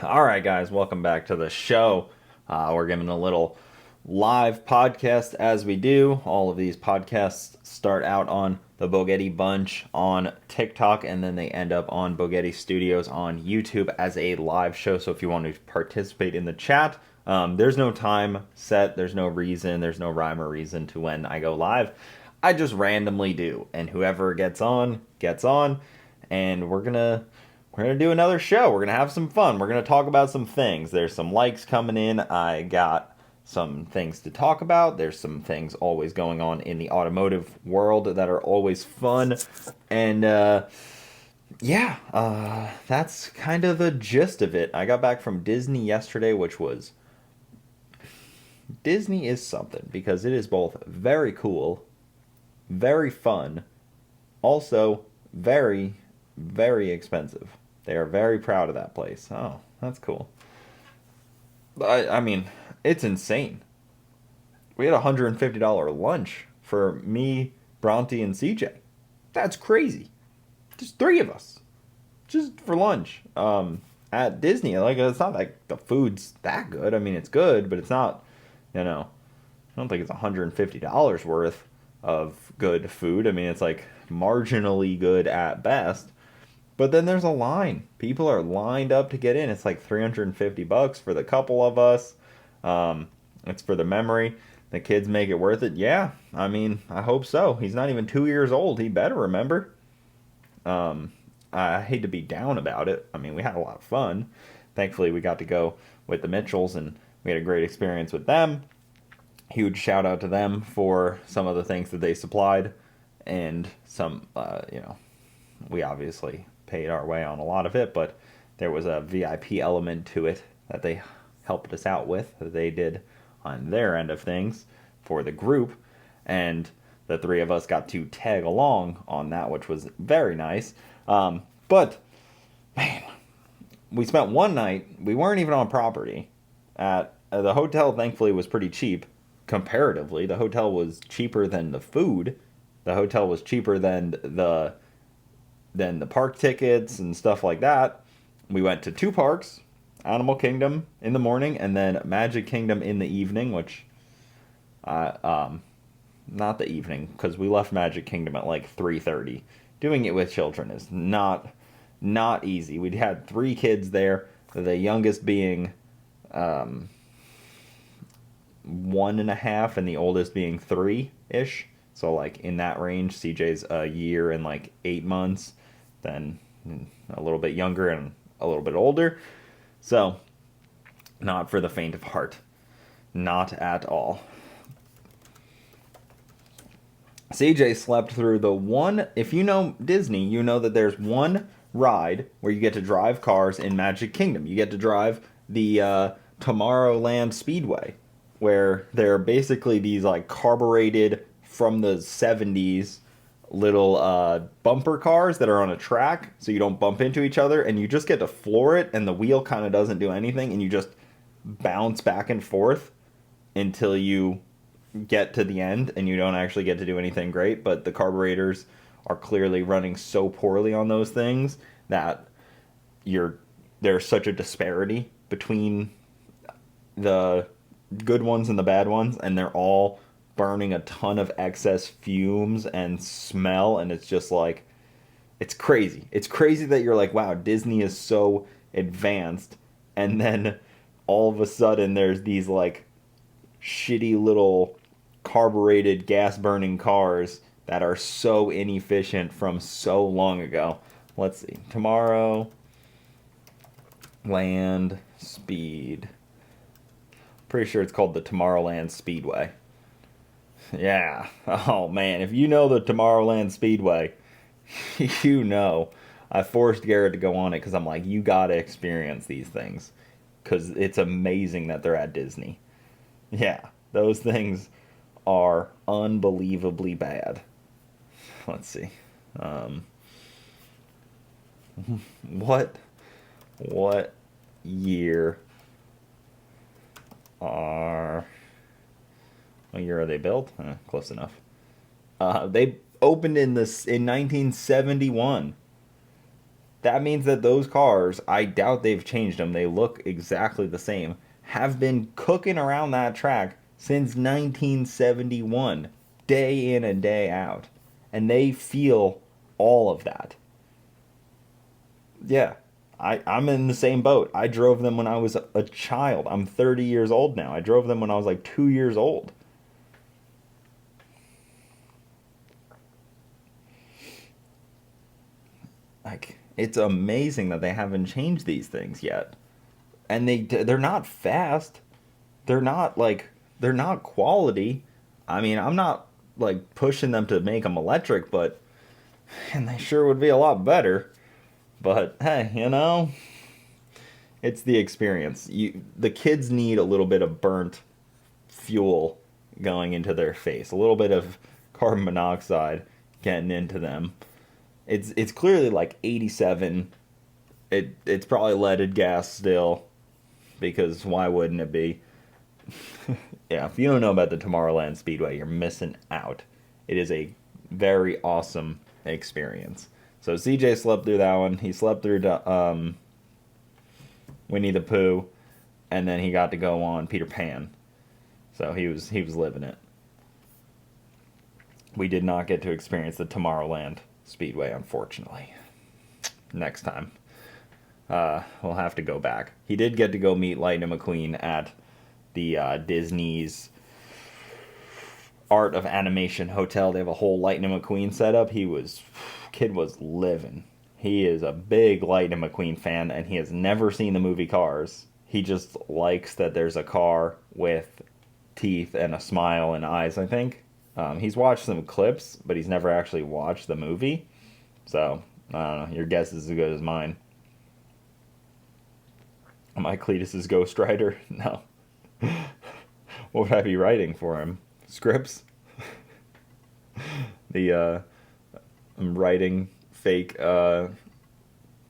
All right, guys, welcome back to the show. We're giving a little live podcast as we do. All of these podcasts start out on the Bogetti Bunch on TikTok, and then they end up on Bogetti Studios on YouTube as a live show. So if you want to participate in the chat, there's no time set, there's no reason, there's no rhyme or reason to when I go live. I just randomly do, and whoever gets on, and we're gonna do another show. We're gonna have some fun. We're gonna talk about some things. There's some likes coming in. I got some things to talk about. There's some things always going on in the automotive world that are always fun. And that's kind of the gist of it. I got back from Disney yesterday, which was Disney is something because it is both very cool, very fun, also very, very expensive. They are very proud of that place. Oh, that's cool. I mean, it's insane. We had a $150 lunch for me, Bronte, and CJ. That's crazy. Just three of us. Just for lunch. At Disney. Like, it's not like the food's that good. I mean, it's good, but it's not, I don't think it's $150 worth of good food. I mean, it's like marginally good at best. But then there's a line. People are lined up to get in. It's like $350 for the couple of us. It's for the memory. The kids make it worth it. Yeah, I mean, I hope so. He's not even 2 years old. He better remember. I hate to be down about it. I mean, we had a lot of fun. Thankfully, we got to go with the Mitchells, and we had a great experience with them. Huge shout out to them for some of the things that they supplied. And some, we obviously paid our way on a lot of it, but there was a VIP element to it that they helped us out with, that they did on their end of things for the group, and the three of us got to tag along on that, which was very nice. But, man, we spent one night, we weren't even on property. At the hotel, thankfully, was pretty cheap. Comparatively, the hotel was cheaper than the food. The hotel was cheaper than the park tickets and stuff like that. We went to two parks, Animal Kingdom in the morning and then Magic Kingdom in the evening, which not the evening, because we left Magic Kingdom at like 3:30. Doing it with children is not easy. We'd had three kids there, the youngest being 1.5 and the oldest being 3-ish. So like in that range. CJ's a year and like 8 months, then a little bit younger and a little bit older. So not for the faint of heart. Not at all. CJ slept through the one, if you know Disney, you know that there's one ride where you get to drive cars in Magic Kingdom. You get to drive the Tomorrowland Speedway, where they're basically these like carbureted from the 70s little bumper cars that are on a track so you don't bump into each other, and you just get to floor it, and the wheel kind of doesn't do anything, and you just bounce back and forth until you get to the end, and you don't actually get to do anything great. But the carburetors are clearly running so poorly on those things that there's such a disparity between the good ones and the bad ones, and they're all burning a ton of excess fumes and smell, and it's just like, it's crazy. It's crazy that you're like, wow, Disney is so advanced, and then all of a sudden there's these like shitty little carbureted gas burning cars that are so inefficient from so long ago. Let's see. Tomorrowland Speed. Pretty sure it's called the Tomorrowland Speedway. Yeah. Oh, man. If you know the Tomorrowland Speedway, you know. I forced Garrett to go on it because I'm like, you got to experience these things. Because it's amazing that they're at Disney. Yeah. Those things are unbelievably bad. Let's see. What year are... What year are they built? Close enough. They opened in 1971. that means that those cars, I doubt they've changed them. They look exactly the same. Have been cooking around that track since 1971, day in and day out. And they feel all of that. Yeah, I'm in the same boat. I drove them when I was a child. I'm 30 years old now. I drove them when I was like 2 years old. Like, it's amazing that they haven't changed these things yet. And they're not fast. They're not like they're not quality. I mean, I'm not like pushing them to make them electric, but and they sure would be a lot better. But hey, it's the experience. The kids need a little bit of burnt fuel going into their face, a little bit of carbon monoxide getting into them. It's clearly like 87. It's probably leaded gas still, because why wouldn't it be? Yeah, if you don't know about the Tomorrowland Speedway, you're missing out. It is a very awesome experience. So CJ slept through that one. He slept through Winnie the Pooh, and then he got to go on Peter Pan. So he was living it. We did not get to experience the Tomorrowland Speedway, unfortunately. Next time. We'll have to go back. He did get to go meet Lightning McQueen at the Disney's Art of Animation Hotel. They have a whole Lightning McQueen setup. Kid was living. He is a big Lightning McQueen fan, and he has never seen the movie Cars. He just likes that there's a car with teeth and a smile and eyes, I think. He's watched some clips, but he's never actually watched the movie. So, I don't know. Your guess is as good as mine. Am I Cletus's Ghost Rider? No. What would I be writing for him? Scripts? I'm writing fake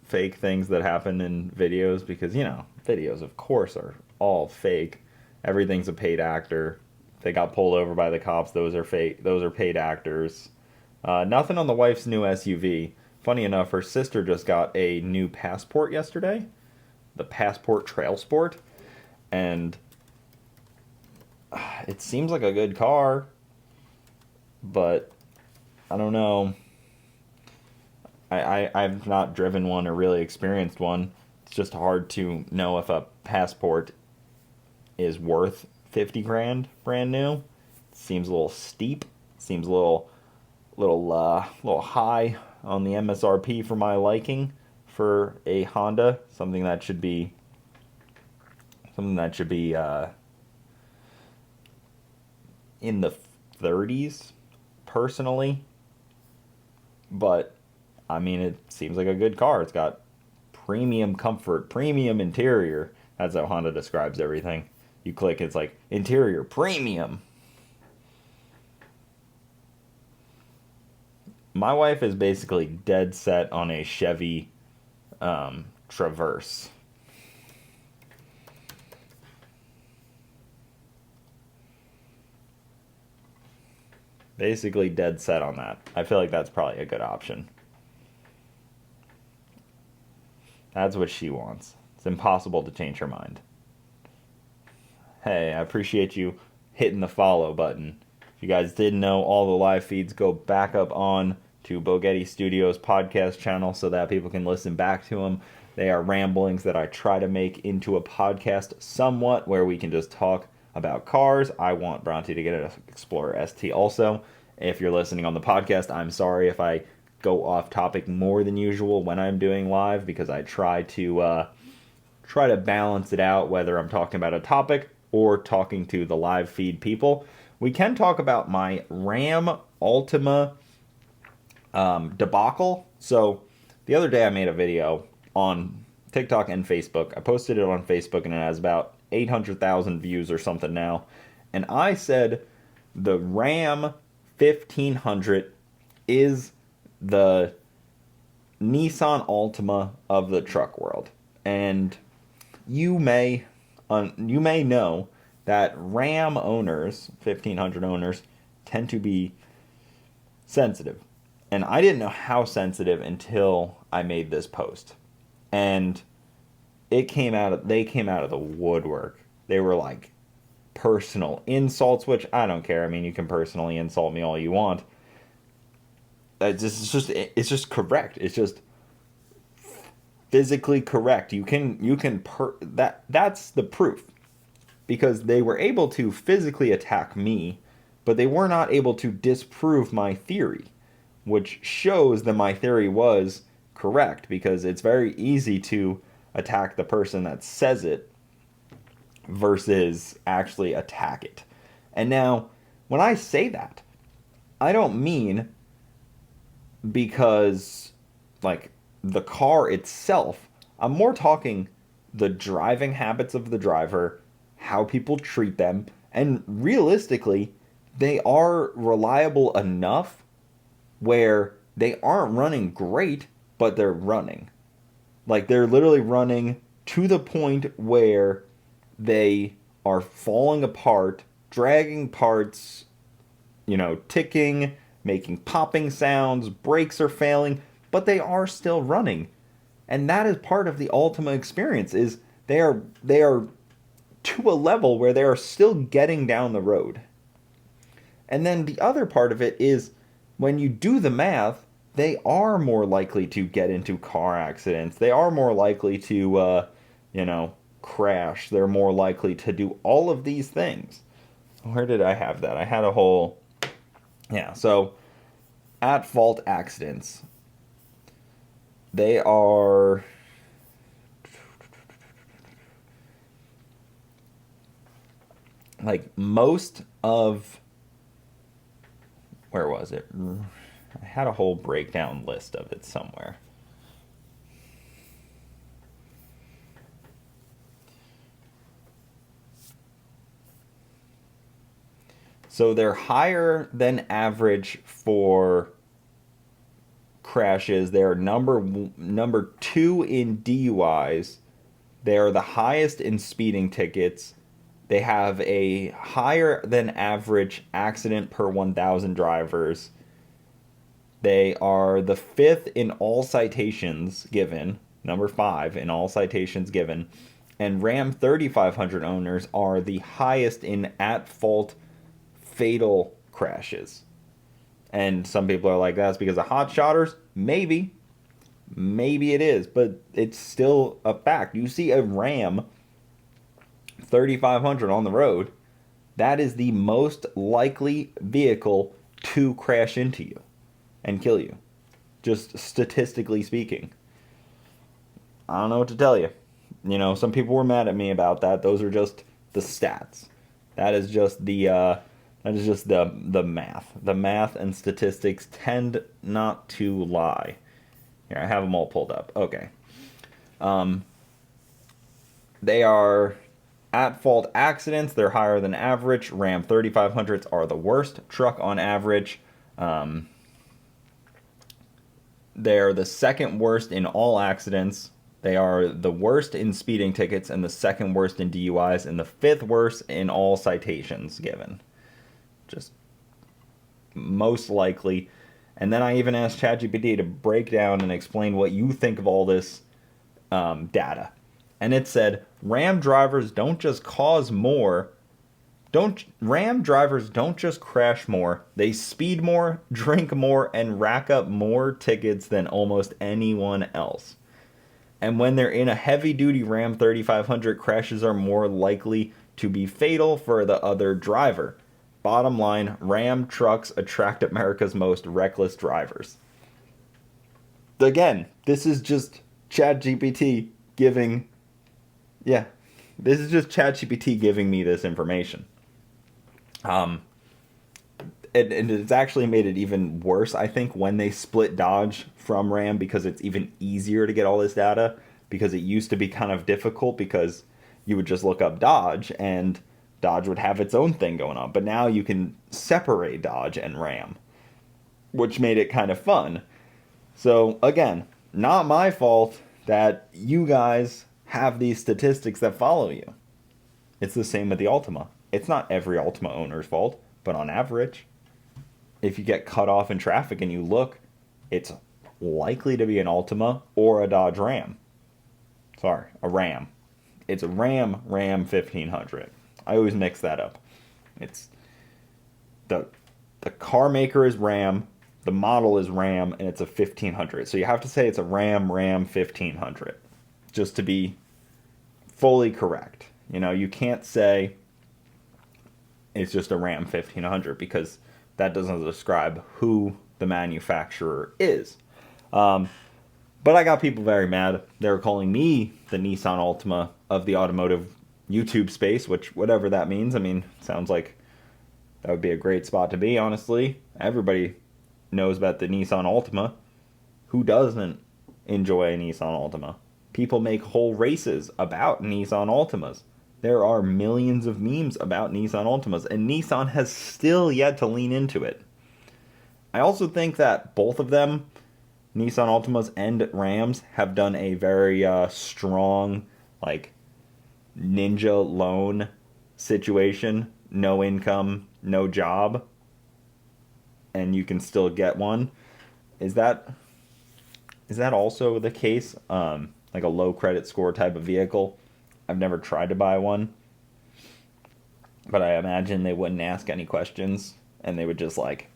things that happen in videos because, videos, of course, are all fake. Everything's a paid actor. They got pulled over by the cops. Those are fake. Those are paid actors. Nothing on the wife's new SUV. Funny enough, her sister just got a new Passport yesterday. The Passport Trail Sport. And it seems like a good car. But I don't know. I've not driven one or really experienced one. It's just hard to know if a Passport is worth 50 grand brand new. It seems a little steep. Seems a little high on the MSRP for my liking for a Honda. Something that should be in the 30s personally. But I mean, it seems like a good car. It's got premium comfort, premium interior. That's how Honda describes everything. You click, it's like interior premium. My wife is basically dead set on a Chevy Traverse. Basically dead set on that. I feel like that's probably a good option. That's what she wants. It's impossible to change her mind. Hey, I appreciate you hitting the follow button. If you guys didn't know, all the live feeds go back up on to Bogetti Studios podcast channel so that people can listen back to them. They are ramblings that I try to make into a podcast somewhat where we can just talk about cars. I want Bronte to get an Explorer ST also. If you're listening on the podcast, I'm sorry if I go off topic more than usual when I'm doing live, because I try to balance it out whether I'm talking about a topic or talking to the live feed people. We can talk about my Ram Altima debacle. So the other day I made a video on TikTok and Facebook. I posted it on Facebook and it has about 800,000 views or something now. And I said the Ram 1500 is the Nissan Altima of the truck world. And you may know that Ram owners, 1500 owners, tend to be sensitive. And I didn't know how sensitive until I made this post. And they came out of the woodwork. They were like personal insults, which I don't care. I mean, you can personally insult me all you want. It's just correct. It's just physically correct. That's the proof, because they were able to physically attack me, but they were not able to disprove my theory, which shows that my theory was correct, because it's very easy to attack the person that says it versus actually attack it. And now, when I say that, I don't mean because, like, the car itself. I'm more talking the driving habits of the driver, how people treat them, and realistically, they are reliable enough where they aren't running great, but they're running. Like, they're literally running to the point where they are falling apart, dragging parts, ticking, making popping sounds, brakes are failing, but they are still running. And that is part of the Altima experience, is they are to a level where they are still getting down the road. And then the other part of it is, when you do the math, they are more likely to get into car accidents. They are more likely to, crash. They're more likely to do all of these things. Where did I have that? I had a whole... Yeah, so at fault accidents. They are... like, most of... Where was it? I had a whole breakdown list of it somewhere. So they're higher than average for crashes. They're number 2 in DUIs. They are the highest in speeding tickets. They have a higher than average accident per 1,000 drivers. They are the 5th in all citations given, number 5 in all citations given. And Ram 3500 owners are the highest in at-fault fatal crashes. And some people are like, that's because of hot shotters. Maybe it is, but it's still a fact. You see a Ram 3500 on the road, that is the most likely vehicle to crash into you and kill you, just statistically speaking. I don't know what to tell you. Some people were mad at me about that. Those are just the stats. That is just the math. The math and statistics tend not to lie. Here, I have them all pulled up. Okay. They are at-fault accidents. They're higher than average. Ram 3500s are the worst truck on average. They're the second worst in all accidents. They are the worst in speeding tickets and the second worst in DUIs and the 5th worst in all citations given. Just most likely. And then I even asked ChatGPT to break down and explain what you think of all this data. And it said, Ram drivers don't just cause more. Ram drivers don't just crash more. They speed more, drink more, and rack up more tickets than almost anyone else. And when they're in a heavy-duty Ram 3500, crashes are more likely to be fatal for the other driver. Bottom line, Ram trucks attract America's most reckless drivers. Again, this is just ChatGPT giving... Yeah, this is just ChatGPT giving me this information. And it's actually made it even worse, I think, when they split Dodge from Ram, because it's even easier to get all this data, because it used to be kind of difficult because you would just look up Dodge and Dodge would have its own thing going on. But now you can separate Dodge and Ram, which made it kind of fun. So, again, not my fault that you guys have these statistics that follow you. It's the same with the Altima. It's not every Altima owner's fault, but on average, if you get cut off in traffic and you look, it's likely to be an Altima or a Dodge Ram. Sorry, a Ram. It's a Ram 1500. I always mix that up. It's the car maker is Ram, the model is Ram, and it's a 1500. So you have to say it's a Ram 1500 just to be fully correct. You know, you can't say it's just a Ram 1500 because that doesn't describe who the manufacturer is. But I got people very mad. They were calling me the Nissan Altima of the automotive YouTube space, which, whatever that means, I mean, sounds like that would be a great spot to be, honestly. Everybody knows about the Nissan Altima. Who doesn't enjoy a Nissan Altima? People make whole races about Nissan Altimas. There are millions of memes about Nissan Altimas, and Nissan has still yet to lean into it. I also think that both of them, Nissan Altimas and Rams, have done a very strong, like, ninja loan situation. No income, no job, and you can still get one. Is that also the case? Like a low credit score type of vehicle? I've never tried to buy one, but I imagine they wouldn't ask any questions, and they would just like,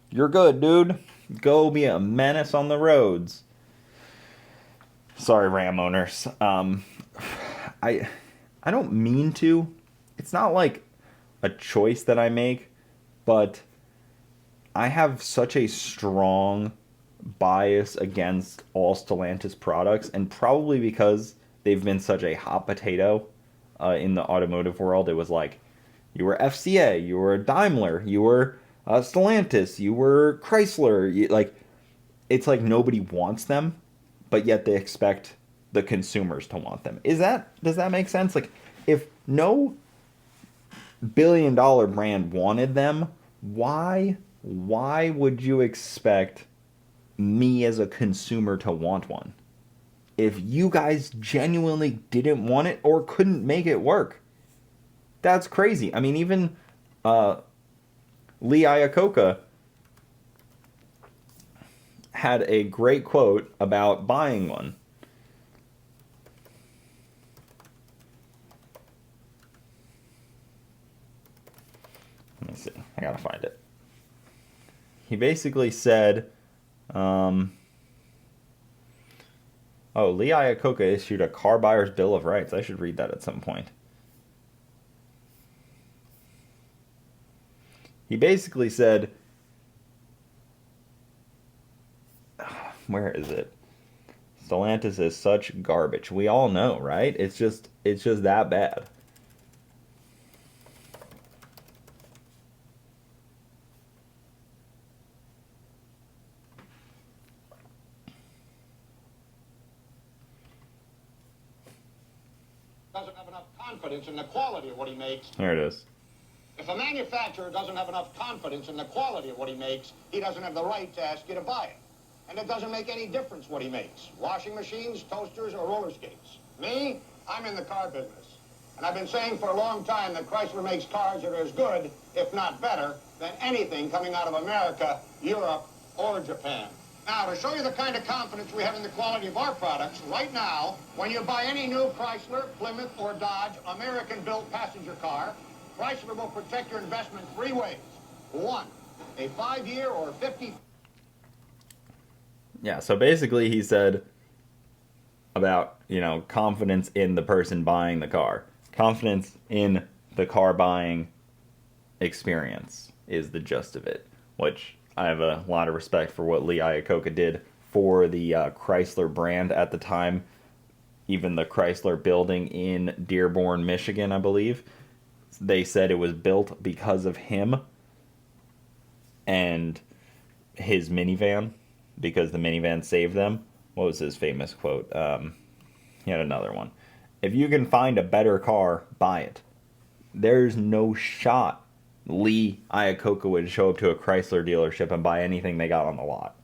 "You're good, dude. Go be a menace on the roads." Sorry, Ram owners. I don't mean to. It's not like a choice that I make, but I have such a strong bias against all Stellantis products, and probably because they've been such a hot potato in the automotive world. It was like, you were FCA, you were Daimler, you were Stellantis, you were Chrysler. Like, it's like nobody wants them, but yet they expect the consumers to want them. Does that make sense? Like, if no billion-dollar brand wanted them, why would you expect me as a consumer to want one? If you guys genuinely didn't want it or couldn't make it work, that's crazy. I mean, even Lee Iacocca had a great quote about buying one. Let me see. I gotta find it. He basically said, Lee Iacocca issued a car buyer's bill of rights. I should read that at some point. He basically said, where is it? Stellantis is such garbage. We all know, right? It's just that bad. Doesn't have enough confidence in the quality of what he makes. There it is. If a manufacturer doesn't have enough confidence in the quality of what he makes, he doesn't have the right to ask you to buy it. And it doesn't make any difference what he makes. Washing machines, toasters, or roller skates. Me, I'm in the car business. And I've been saying for a long time that Chrysler makes cars that are as good, if not better, than anything coming out of America, Europe, or Japan. Now, to show you the kind of confidence we have in the quality of our products, right now, when you buy any new Chrysler, Plymouth, or Dodge American-built passenger car, Chrysler will protect your investment 3 ways. 1, a 5-year or 50... Yeah, so basically he said about, confidence in the person buying the car. Confidence in the car buying experience is the gist of it, which I have a lot of respect for what Lee Iacocca did for the Chrysler brand at the time. Even the Chrysler building in Dearborn, Michigan, I believe, they said it was built because of him and his minivan, because the minivan saved them. What was his famous quote? He had another one. If you can find a better car, buy it. There's no shot Lee Iacocca would show up to a Chrysler dealership and buy anything they got on the lot.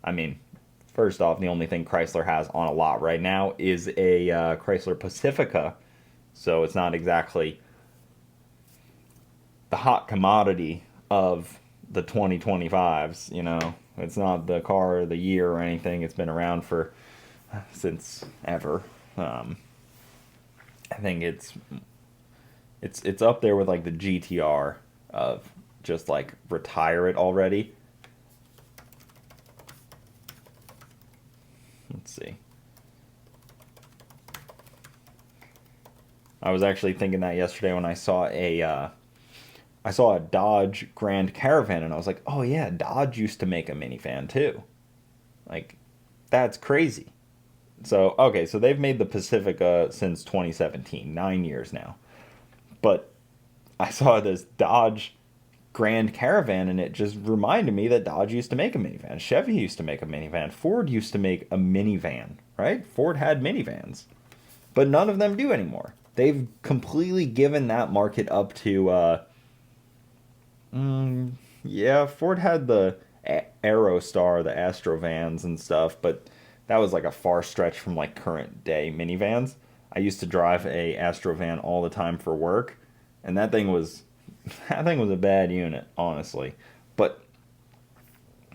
I mean, first off, the only thing Chrysler has on a lot right now is a Chrysler Pacifica, so it's not exactly the hot commodity of the 2025s, It's not the car of the year or anything. It's been around for since ever. I think it's up there with like the GTR of just like retire it already. Let's see. I was actually thinking that yesterday when I saw a Dodge Grand Caravan, and I was like, oh yeah, Dodge used to make a minivan too. Like, that's crazy. So, okay, so they've made the Pacifica since 2017, 9 years now. But I saw this Dodge Grand Caravan, and it just reminded me that Dodge used to make a minivan. Chevy used to make a minivan. Ford used to make a minivan, right? Ford had minivans. But none of them do anymore. They've completely given that market up to, yeah, Ford had the Aerostar, the Astrovans and stuff, but that was like a far stretch from like current day minivans. I used to drive a Astrovan all the time for work, and that thing was a bad unit, honestly. But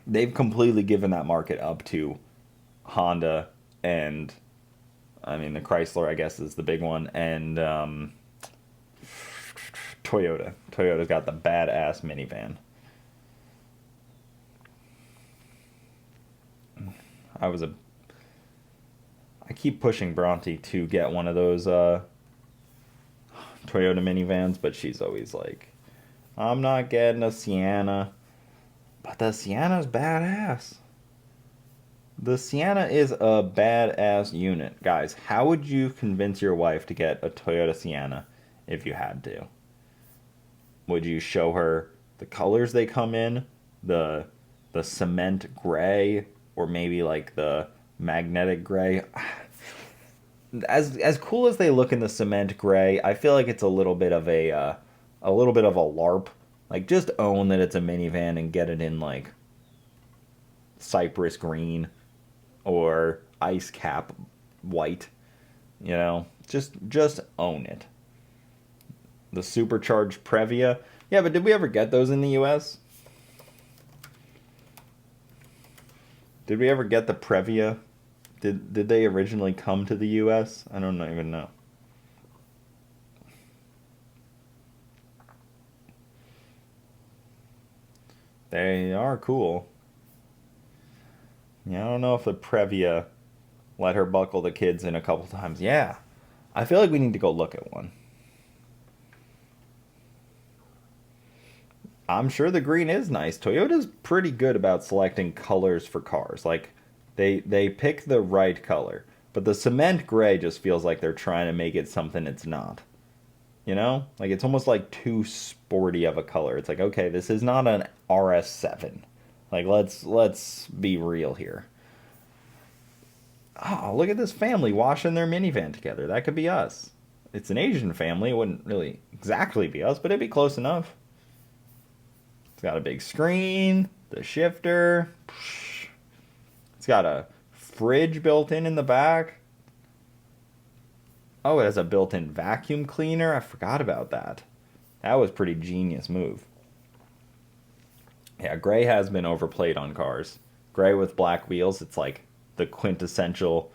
they've completely given that market up to Honda and, I mean, the Chrysler, I guess, is the big one, and Toyota. Toyota's got the badass minivan. I keep pushing Bronte to get one of those Toyota minivans, but she's always like, I'm not getting a Sienna. But the Sienna's badass. The Sienna is a badass unit. Guys, how would you convince your wife to get a Toyota Sienna if you had to? Would you show her the colors they come in? The cement gray, or maybe like the magnetic gray? As cool as they look in the cement gray, I feel like it's a little bit of a LARP. Like, just own that it's a minivan and get it in like cypress green or ice cap white. You know, just own it. The supercharged Previa. Yeah, but did we ever get those in the US? Did we ever get the Previa? Did they originally come to the US? I don't even know. They are cool. Yeah, I don't know if the Previa let her buckle the kids in a couple times. Yeah, I feel like we need to go look at one. I'm sure the green is nice. Toyota's pretty good about selecting colors for cars. Like, they pick the right color. But the cement gray just feels like they're trying to make it something it's not. You know? Like, it's almost like too sporty of a color. It's like, okay, this is not an RS7. Like, let's be real here. Oh, look at this family washing their minivan together. That could be us. It's an Asian family. It wouldn't really exactly be us, but it'd be close enough. It's got a big screen, the shifter. It's got a fridge built in the back. Oh, it has a built-in vacuum cleaner. I forgot about that. That was a pretty genius move. Yeah, gray has been overplayed on cars. Gray with black wheels, it's like the quintessential,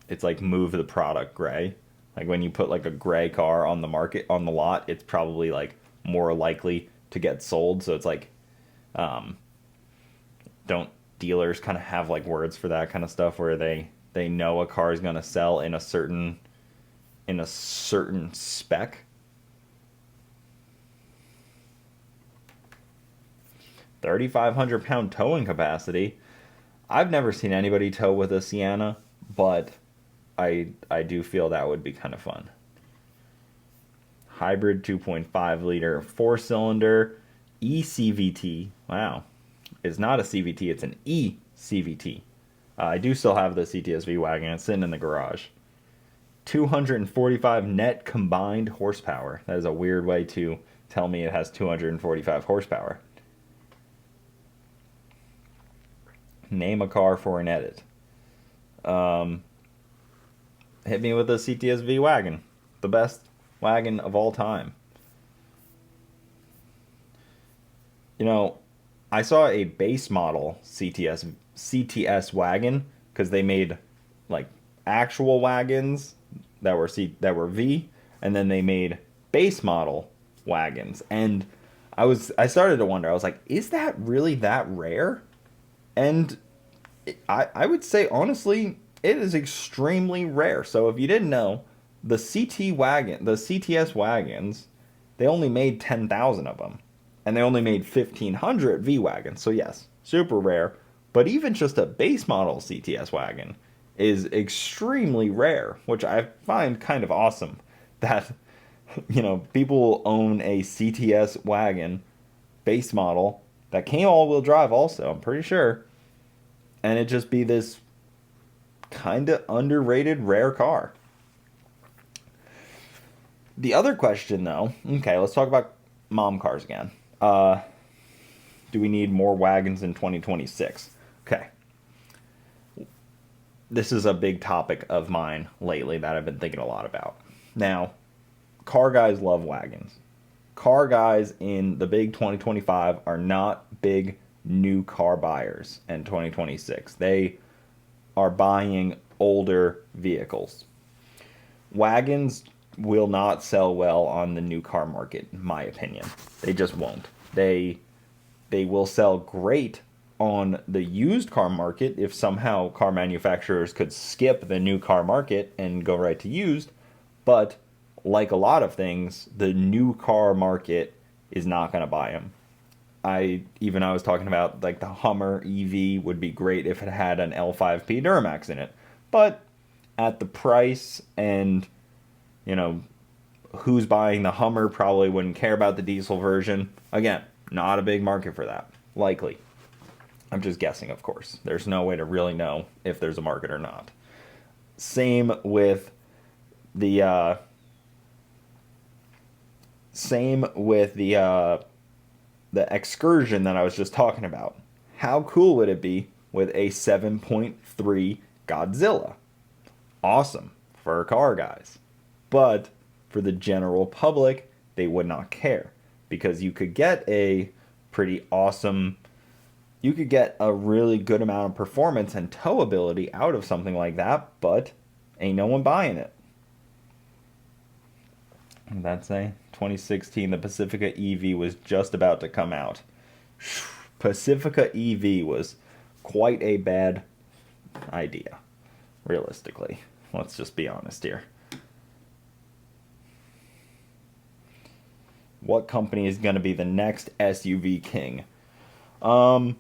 it's like move the product gray. Like, when you put like a gray car on the market, on the lot, it's probably like more likely to get sold. So it's like, don't dealers kind of have like words for that kind of stuff where they know a car is going to sell in a certain spec? 3,500-pound towing capacity. I've never seen anybody tow with a Sienna, but I do feel that would be kind of fun. Hybrid 2.5 liter 4-cylinder eCVT. Wow. It's not a CVT, it's an eCVT. I do still have the CTSV wagon. It's sitting in the garage. 245 net combined horsepower. That is a weird way to tell me it has 245 horsepower. Name a car for an edit. Hit me with a CTSV wagon. The best wagon of all time. You know, I saw a base model CTS wagon because they made like actual wagons that were V, and then they made base model wagons. And I started to wonder. I was like, is that really that rare? And I would say honestly, it is extremely rare. So if you didn't know, the CTS wagons, they only made 10,000 of them, and they only made 1,500 V wagons. So yes, super rare. But even just a base model CTS wagon is extremely rare, which I find kind of awesome. That people own a CTS wagon base model that came all-wheel drive. Also, I'm pretty sure, and it just be this kind of underrated rare car. The other question, though, okay, let's talk about mom cars again. Do we need more wagons in 2026? Okay. This is a big topic of mine lately that I've been thinking a lot about. Now, car guys love wagons. Car guys in the big 2025 are not big new car buyers in 2026. They are buying older vehicles. Wagons will not sell well on the new car market, in my opinion. They just won't. They will sell great on the used car market if somehow car manufacturers could skip the new car market and go right to used. But like a lot of things, the new car market is not going to buy them. I was talking about like the Hummer EV would be great if it had an L5P Duramax in it. But at the price and, who's buying the Hummer probably wouldn't care about the diesel version. Again, not a big market for that. Likely. I'm just guessing, of course. There's no way to really know if there's a market or not. Same with the Excursion that I was just talking about. How cool would it be with a 7.3 Godzilla? Awesome for car guys. But for the general public, they would not care, because you could get a really good amount of performance and towability out of something like that, but ain't no one buying it. And that's a 2016, the Pacifica EV was just about to come out. Pacifica EV was quite a bad idea, realistically. Let's just be honest here. What company is going to be the next SUV king? What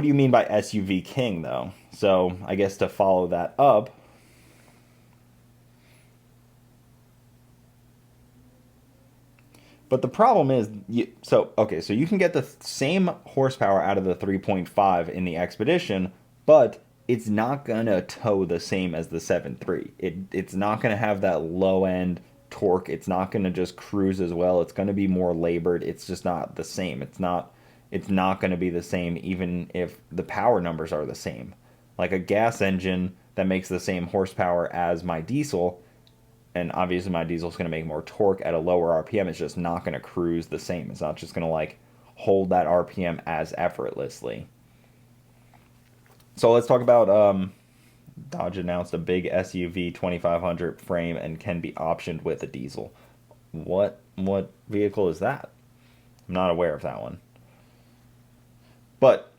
do you mean by SUV king, though? So, I guess to follow that up, but the problem is, so you can get the same horsepower out of the 3.5 in the Expedition, but it's not going to tow the same as the 7.3. It's not going to have that low-end torque. It's not going to just cruise as well. It's going to be more labored. It's just not the same. It's not going to be the same even if the power numbers are the same. Like a gas engine that makes the same horsepower as my diesel, and obviously my diesel is going to make more torque at a lower RPM, it's just not going to cruise the same. It's not just going to hold that RPM as effortlessly. So let's talk about Dodge announced a big SUV 2500 frame and can be optioned with a diesel. What vehicle is that? I'm not aware of that one. But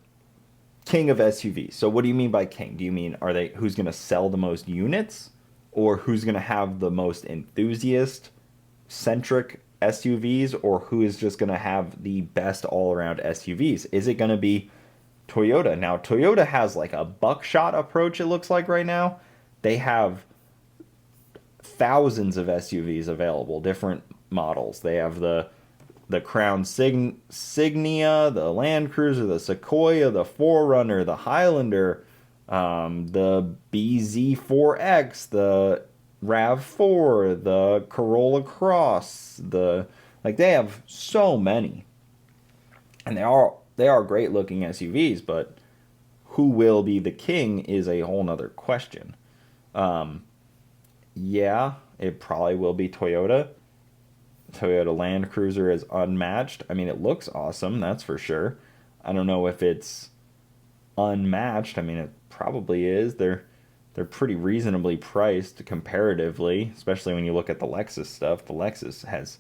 king of SUVs. So what do you mean by king? Do you mean who's going to sell the most units, or who's going to have the most enthusiast-centric SUVs, or who is just going to have the best all-around SUVs? Is it going to be Toyota? Now, Toyota has a buckshot approach, it looks like right now. They have thousands of SUVs available, different models. They have the Crown Signia, the Land Cruiser, the Sequoia, the 4Runner, the Highlander, the BZ4X, the RAV4, the Corolla Cross, they have so many. And they are great looking SUVs, but who will be the king is a whole nother question. Yeah, it probably will be Toyota. Toyota Land Cruiser is unmatched. I mean, it looks awesome, that's for sure. I don't know if it's unmatched. I mean, it probably is. They're pretty reasonably priced comparatively, especially when you look at the Lexus stuff. The Lexus has,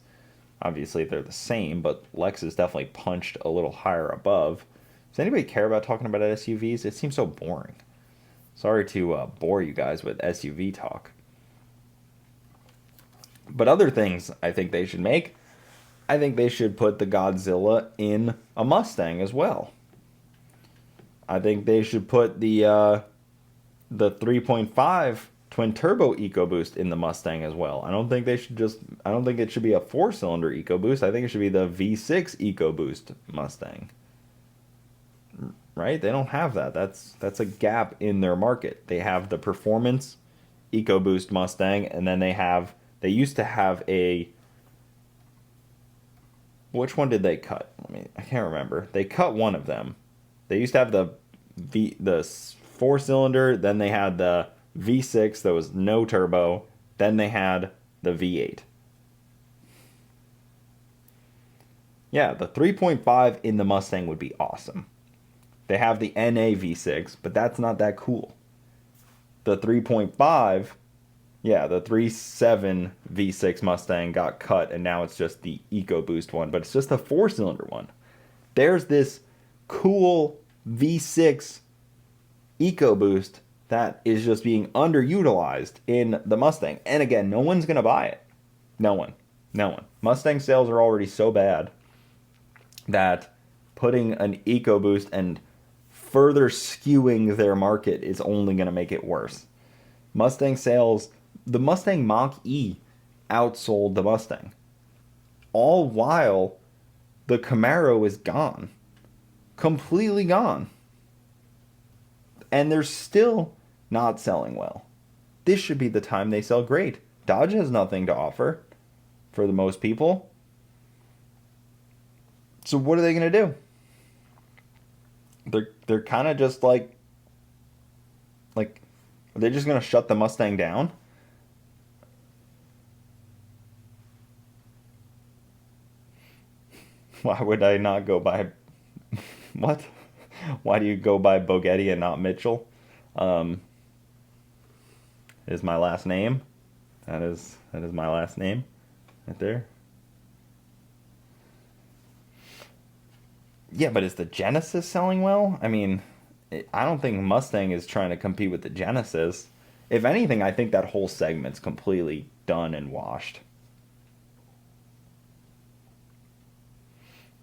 obviously they're the same, but Lexus definitely punched a little higher above. Does anybody care about talking about SUVs? It seems so boring. Sorry to bore you guys with SUV talk. But other things I think they should make, I think they should put the Godzilla in a Mustang as well. I think they should put the 3.5 twin turbo EcoBoost in the Mustang as well. I don't think they should just, I don't think it should be a 4-cylinder EcoBoost. I think it should be the V6 EcoBoost Mustang. Right? They don't have that. That's a gap in their market. They have the performance EcoBoost Mustang, and then they used to have a, which one did they cut? I can't remember. They cut one of them. They used to have the 4-cylinder, then they had the V6 that was no turbo, then they had the V8. Yeah, the 3.5 in the Mustang would be awesome. They have the NA V6, but that's not that cool. The 3.5, yeah, the 3.7 V6 Mustang got cut, and now it's just the EcoBoost one, but it's just a 4-cylinder one. There's this cool V6 EcoBoost that is just being underutilized in the Mustang. And again, no one's going to buy it. No one. Mustang sales are already so bad that putting an EcoBoost and further skewing their market is only going to make it worse. Mustang sales, the Mustang Mach-E outsold the Mustang. All while the Camaro is gone. Completely gone. And they're still not selling well. This should be the time they sell great. Dodge has nothing to offer for the most people. So what are they going to do? They're kind of just like are they just going to shut the Mustang down? Why would I not go by what? Why do you go by Bogetti and not Mitchell? Is my last name. That is my last name right there. Yeah, but is the Genesis selling well? I mean, I don't think Mustang is trying to compete with the Genesis. If anything, I think that whole segment's completely done and washed.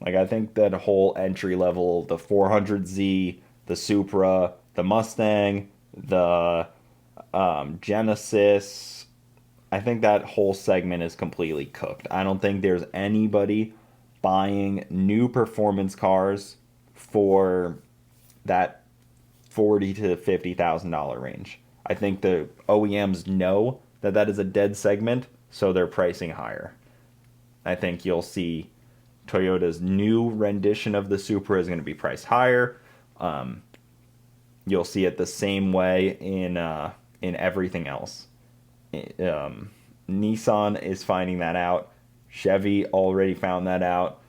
I think that whole entry level, the 400Z, the Supra, the Mustang, the Genesis, I think that whole segment is completely cooked. I don't think there's anybody buying new performance cars for that $40,000 to $50,000 range. I think the OEMs know that is a dead segment, so they're pricing higher. I think you'll see Toyota's new rendition of the Supra is going to be priced higher. You'll see it the same way in everything else. Nissan is finding that out. Chevy already found that out.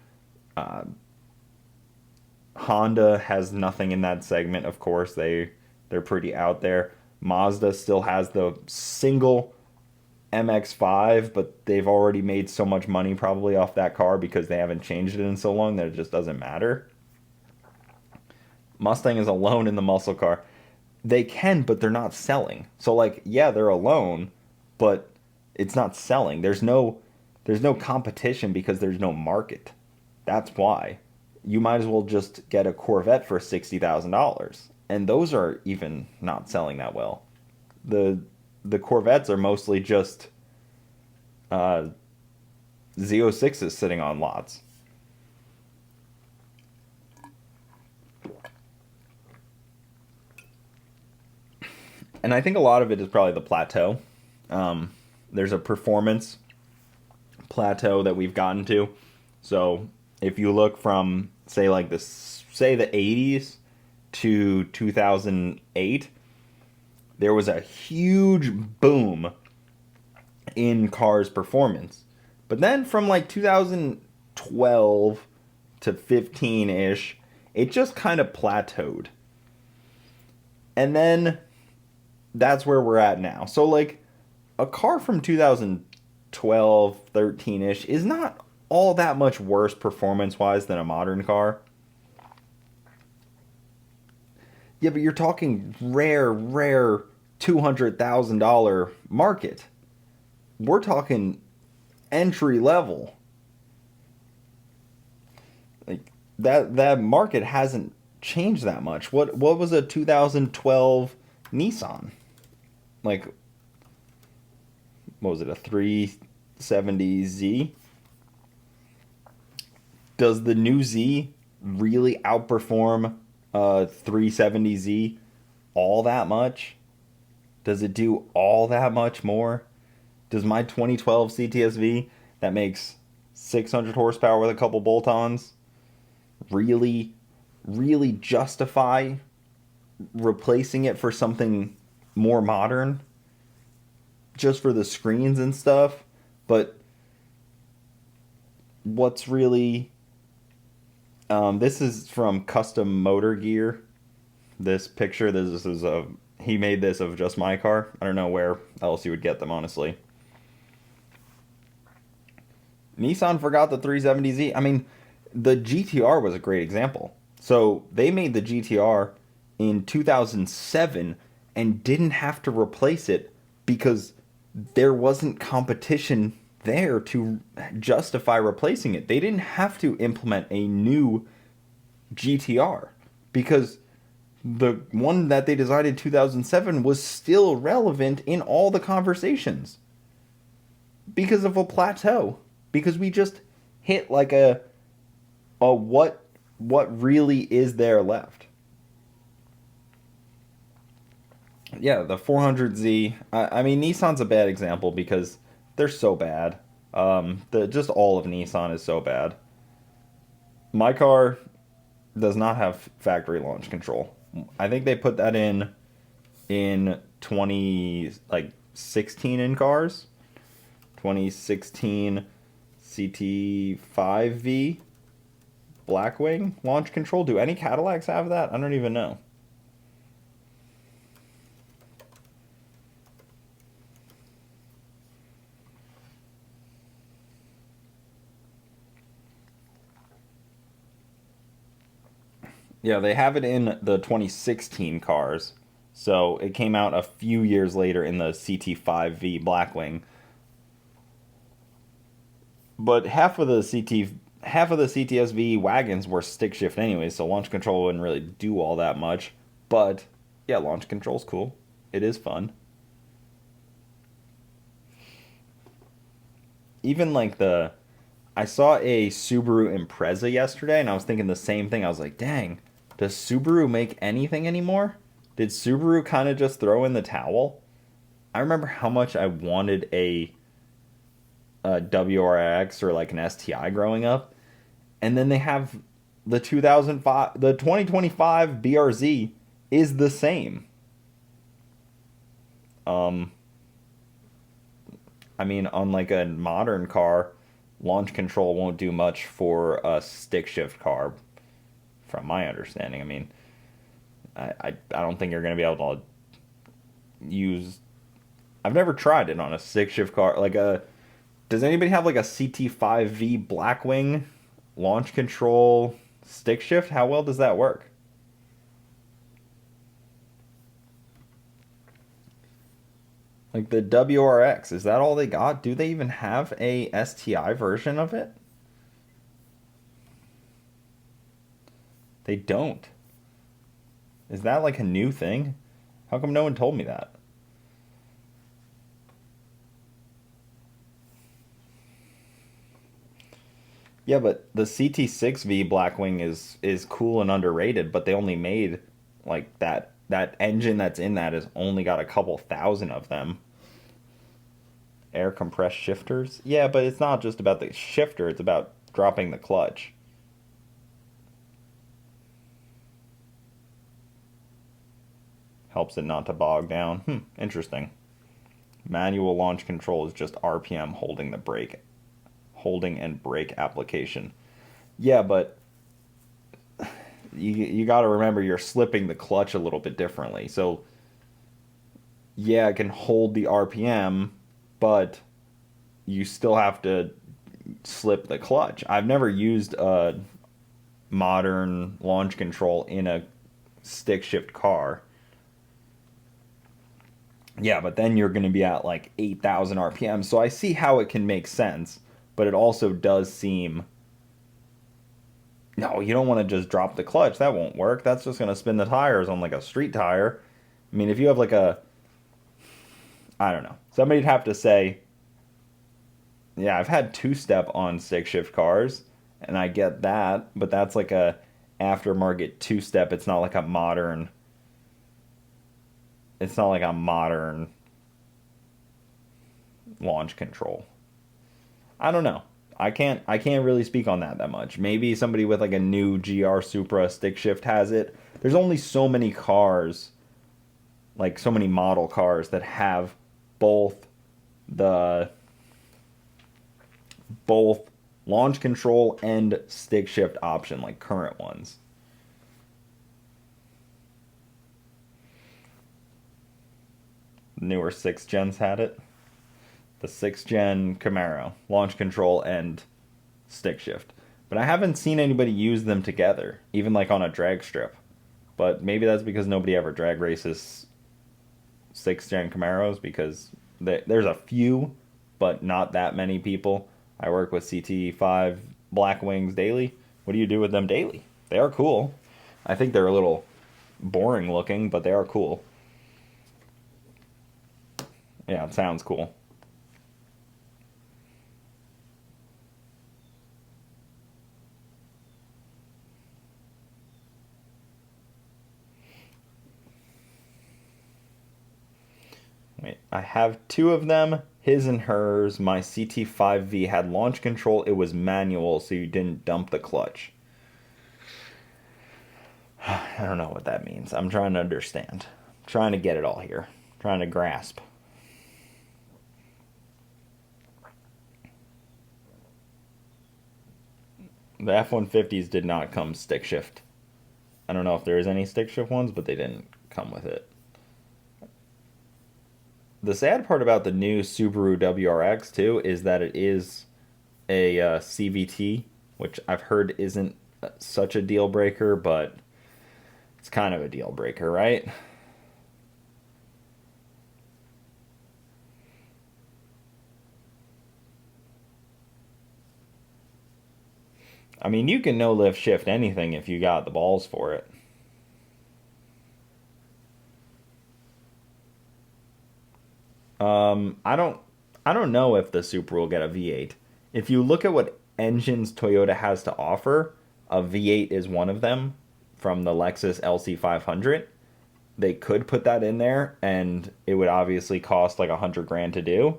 Honda has nothing in that segment, of course. They're pretty out there. Mazda still has the single MX-5, but they've already made so much money probably off that car because they haven't changed it in so long that it just doesn't matter. Mustang is alone in the muscle car. They can, but they're not selling. So yeah, they're alone, but it's not selling. There's no competition because there's no market. That's why. You might as well just get a Corvette for $60,000. And those are even not selling that well. The Corvettes are mostly just Z06s sitting on lots. And I think a lot of it is probably the plateau. There's a performance plateau that we've gotten to. So if you look from say the 80s to 2008, there was a huge boom in cars' performance. But then from like 2012 to 15-ish, it just kind of plateaued. And then that's where we're at now. So like a car from 2012, 13-ish is not all that much worse performance-wise than a modern car. Yeah, but you're talking rare $200,000 market. We're talking entry level. Like that market hasn't changed that much. What was a 2012 Nissan? Like, what was it, a 370Z? Does the new Z really outperform a 370Z all that much? Does it do all that much more? Does my 2012 CTSV that makes 600 horsepower with a couple bolt-ons really justify replacing it for something more modern just for the screens and stuff? But what's really this is from Custom Motor Gear. This picture, this is he made this of just my car. I don't know where else you would get them, honestly. Nissan forgot the 370Z. I mean, the GTR was a great example. So they made the GTR in 2007 and didn't have to replace it because there wasn't competition there to justify replacing it. They didn't have to implement a new GTR because the one that they designed in 2007 was still relevant in all the conversations because of a plateau. Because we just hit like a what really is there left. Yeah, the 400Z. I mean, Nissan's a bad example because they're so bad. Just all of Nissan is so bad. My car does not have factory launch control. I think they put that in 2016 in cars. 2016 CT5V Blackwing launch control. Do any Cadillacs have that? I don't even know. Yeah, they have it in the 2016 cars. So it came out a few years later in the CT5V Blackwing. But half of the CTSV wagons were stick shift anyway, so launch control wouldn't really do all that much. But yeah, launch control's cool. It is fun. Even like I saw a Subaru Impreza yesterday, and I was thinking the same thing. I was like, dang, does Subaru make anything anymore? Did Subaru kind of just throw in the towel? I remember how much I wanted a WRX or like an STI growing up, and then they have the 2025 BRZ is the same. I mean, on like a modern car, launch control won't do much for a stick shift car, from my understanding. I mean, I don't think you're going to be able to use. I've never tried it on a stick shift car. Does anybody have like a CT5V Blackwing launch control stick shift? How well does that work? Like the WRX, is that all they got? Do they even have a STI version of it? They don't. Is that like a new thing? How come no one told me that? Yeah, but the CT6V Blackwing is cool and underrated, but they only made like that engine that's in that has only got a couple thousand of them. Air compressed shifters? Yeah, but it's not just about the shifter, it's about dropping the clutch. Helps it not to bog down. Interesting. Manual launch control is just RPM holding the brake. holding and brake application. Yeah, but you got to remember you're slipping the clutch a little bit differently. So yeah, it can hold the RPM, but you still have to slip the clutch. I've never used a modern launch control in a stick shift car. Yeah, but then you're going to be at like 8,000 RPM. So I see how it can make sense, but it also does seem. No, you don't want to just drop the clutch. That won't work. That's just going to spin the tires on like a street tire. I mean, if you have like a. I don't know. Somebody'd have to say. Yeah, I've had two-step on stick shift cars, and I get that, but that's like a aftermarket two-step. It's not like a modern. It's not like a modern launch control. I don't know. I can't really speak on that much. Maybe somebody with like a new GR Supra stick shift has it. There's only so many cars, like so many model cars that have both the both launch control and stick shift option, like current ones. Newer 6th gens had it. The 6th gen Camaro, launch control and stick shift. But I haven't seen anybody use them together, even like on a drag strip. But maybe that's because nobody ever drag races 6th gen Camaros, because there's a few, but not that many people. I work with CT5 Black Wings daily. What do you do with them daily? They are cool. I think they're a little boring looking, but they are cool. Yeah, it sounds cool. Wait, I have two of them, his and hers. My CT5V had launch control. It was manual, so you didn't dump the clutch. I don't know what that means. I'm trying to understand. I'm trying to get it all here. I'm trying to grasp. The F-150s did not come stick shift. I don't know if there is any stick shift ones, but they didn't come with it. The sad part about the new Subaru WRX too is that it is a CVT, which I've heard isn't such a deal breaker, but it's kind of a deal breaker, right? I mean, you can no lift shift anything if you got the balls for it. I don't know if the Supra will get a V8. If you look at what engines Toyota has to offer, a V8 is one of them from the Lexus LC500. They could put that in there, and it would obviously cost like 100 grand to do.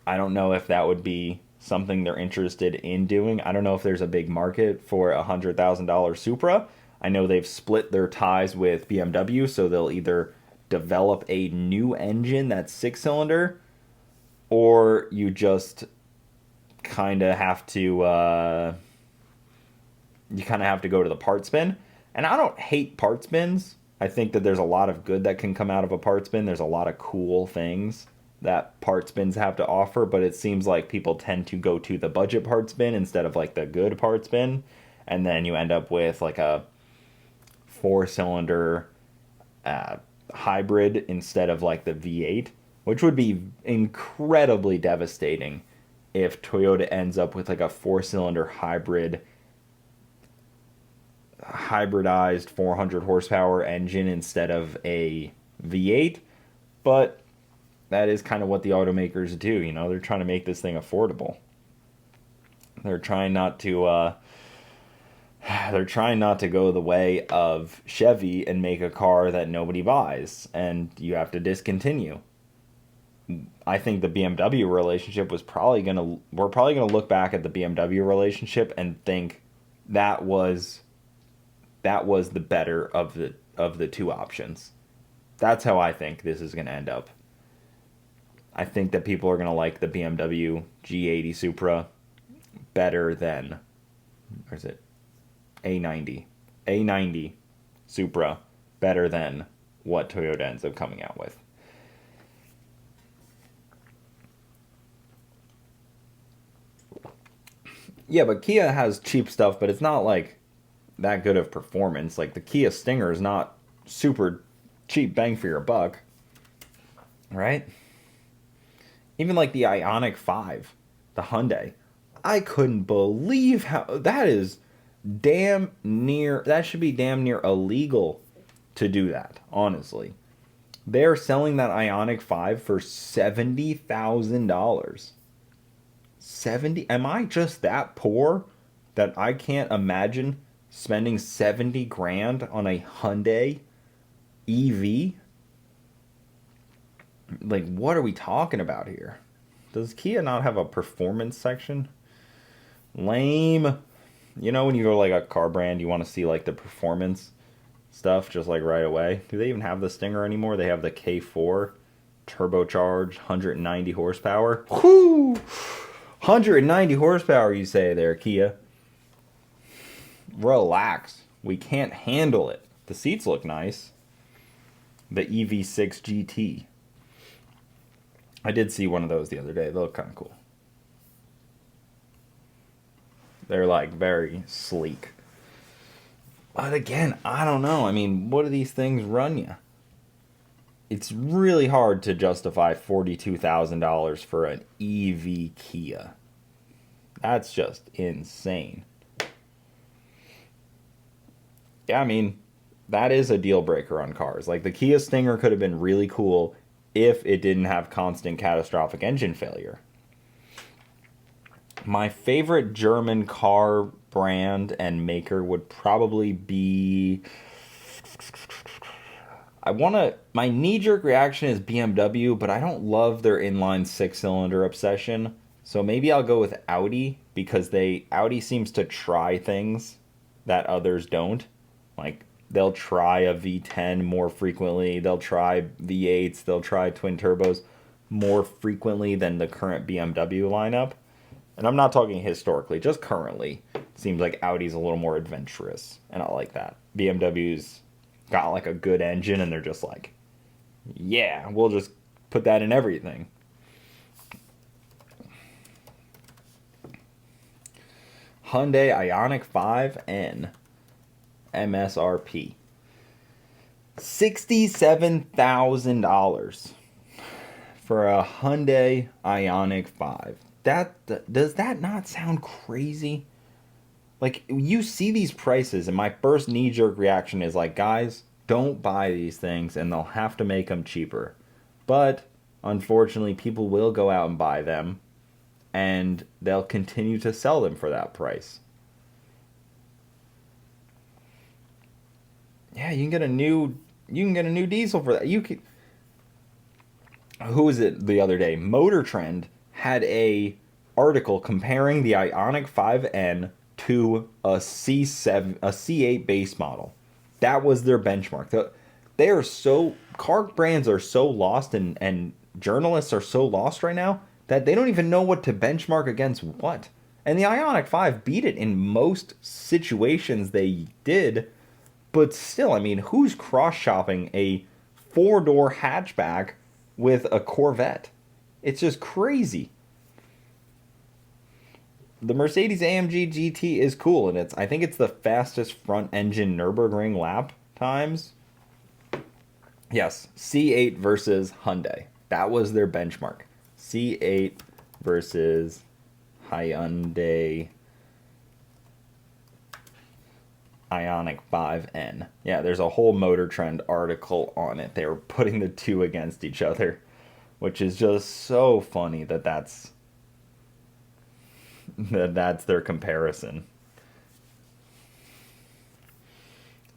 I don't know if that would be something they're interested in doing. I don't know if there's a big market for a $100,000 Supra. I know they've split their ties with BMW, so they'll either develop a new engine that's 6-cylinder, or you just kind of have to go to the parts bin. And I don't hate parts bins. I think that there's a lot of good that can come out of a parts bin. There's a lot of cool things that parts bins have to offer, but it seems like people tend to go to the budget parts bin instead of like the good parts bin, and then you end up with like a 4-cylinder hybrid instead of like the V8, which would be incredibly devastating if Toyota ends up with like a 4-cylinder hybridized 400 horsepower engine instead of a V8. But that is kind of what the automakers do, you know. They're trying to make this thing affordable. They're trying not to go the way of Chevy and make a car that nobody buys and you have to discontinue. I think the BMW relationship we're probably gonna look back at the BMW relationship and think that was the better of the two options. That's how I think this is gonna end up. I think that people are going to like the BMW G80 Supra better than, or is it A90? A90 Supra better than what Toyota ends up coming out with. Yeah, but Kia has cheap stuff, but it's not like that good of performance. Like the Kia Stinger is not super cheap bang for your buck, right? Even like the Ioniq 5, the Hyundai. I couldn't believe how that is that should be damn near illegal to do that, honestly. They're selling that Ioniq 5 for $70,000. 70? Am I just that poor that I can't imagine spending 70 grand on a Hyundai EV? Like, what are we talking about here? Does Kia not have a performance section? Lame. You know when you go to like a car brand, you want to see like the performance stuff just like right away. Do they even have the Stinger anymore? They have the K4 turbocharged 190 horsepower. Whoo! 190 horsepower, you say there, Kia. Relax. We can't handle it. The seats look nice. The EV6 GT. I did see one of those the other day. They look kind of cool. They're like very sleek. But again, I don't know. I mean, what do these things run you? It's really hard to justify $42,000 for an EV Kia. That's just insane. Yeah, I mean, that is a deal breaker on cars. Like the Kia Stinger could have been really cool if it didn't have constant catastrophic engine failure. My favorite German car brand and maker would probably be... My knee-jerk reaction is BMW, but I don't love their inline six-cylinder obsession. So maybe I'll go with Audi, because Audi seems to try things that others don't. Like, they'll try a V10 more frequently, they'll try V8s, they'll try twin turbos more frequently than the current BMW lineup. And I'm not talking historically, just currently. It seems like Audi's a little more adventurous, and I like that. BMW's got like a good engine, and they're just like, yeah, we'll just put that in everything. Hyundai Ioniq 5N MSRP $67,000 for a Hyundai Ioniq 5. Does that not sound crazy? Like, you see these prices, and my first knee-jerk reaction is like, guys, don't buy these things, and they'll have to make them cheaper. But, unfortunately, people will go out and buy them, and they'll continue to sell them for that price. Yeah, you can get a new diesel for that. Who was it the other day? Motor Trend had a article comparing the Ioniq 5N to a C8 base model. That was their benchmark. Car brands are so lost, and journalists are so lost right now that they don't even know what to benchmark against what. And the Ioniq 5 beat it in most situations they did, but still, I mean, who's cross-shopping a four-door hatchback with a Corvette? It's just crazy. The Mercedes AMG GT is cool, and I think it's the fastest front-engine Nürburgring lap times. Yes, C8 versus Hyundai. That was their benchmark. C8 versus Hyundai Ioniq 5N. Yeah, there's a whole Motor Trend article on it. They were putting the two against each other, which is just so funny that's their comparison.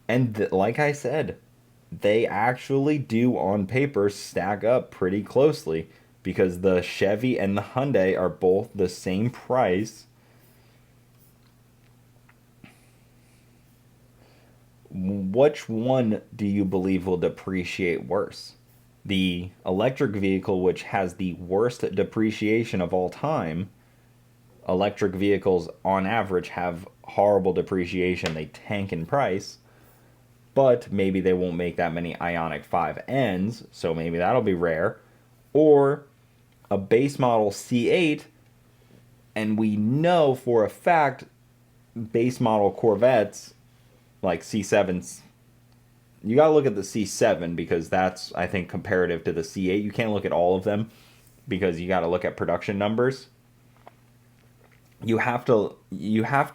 And like I said, they actually do on paper stack up pretty closely, because the Chevy and the Hyundai are both the same price. Which one do you believe will depreciate worse? The electric vehicle, which has the worst depreciation of all time, electric vehicles on average have horrible depreciation. They tank in price, but maybe they won't make that many Ioniq 5Ns, so maybe that'll be rare. Or a base model C8, and we know for a fact base model Corvettes like C7s, you gotta look at the C7 because that's, I think, comparative to the C8. You can't look at all of them because you gotta look at production numbers. You have to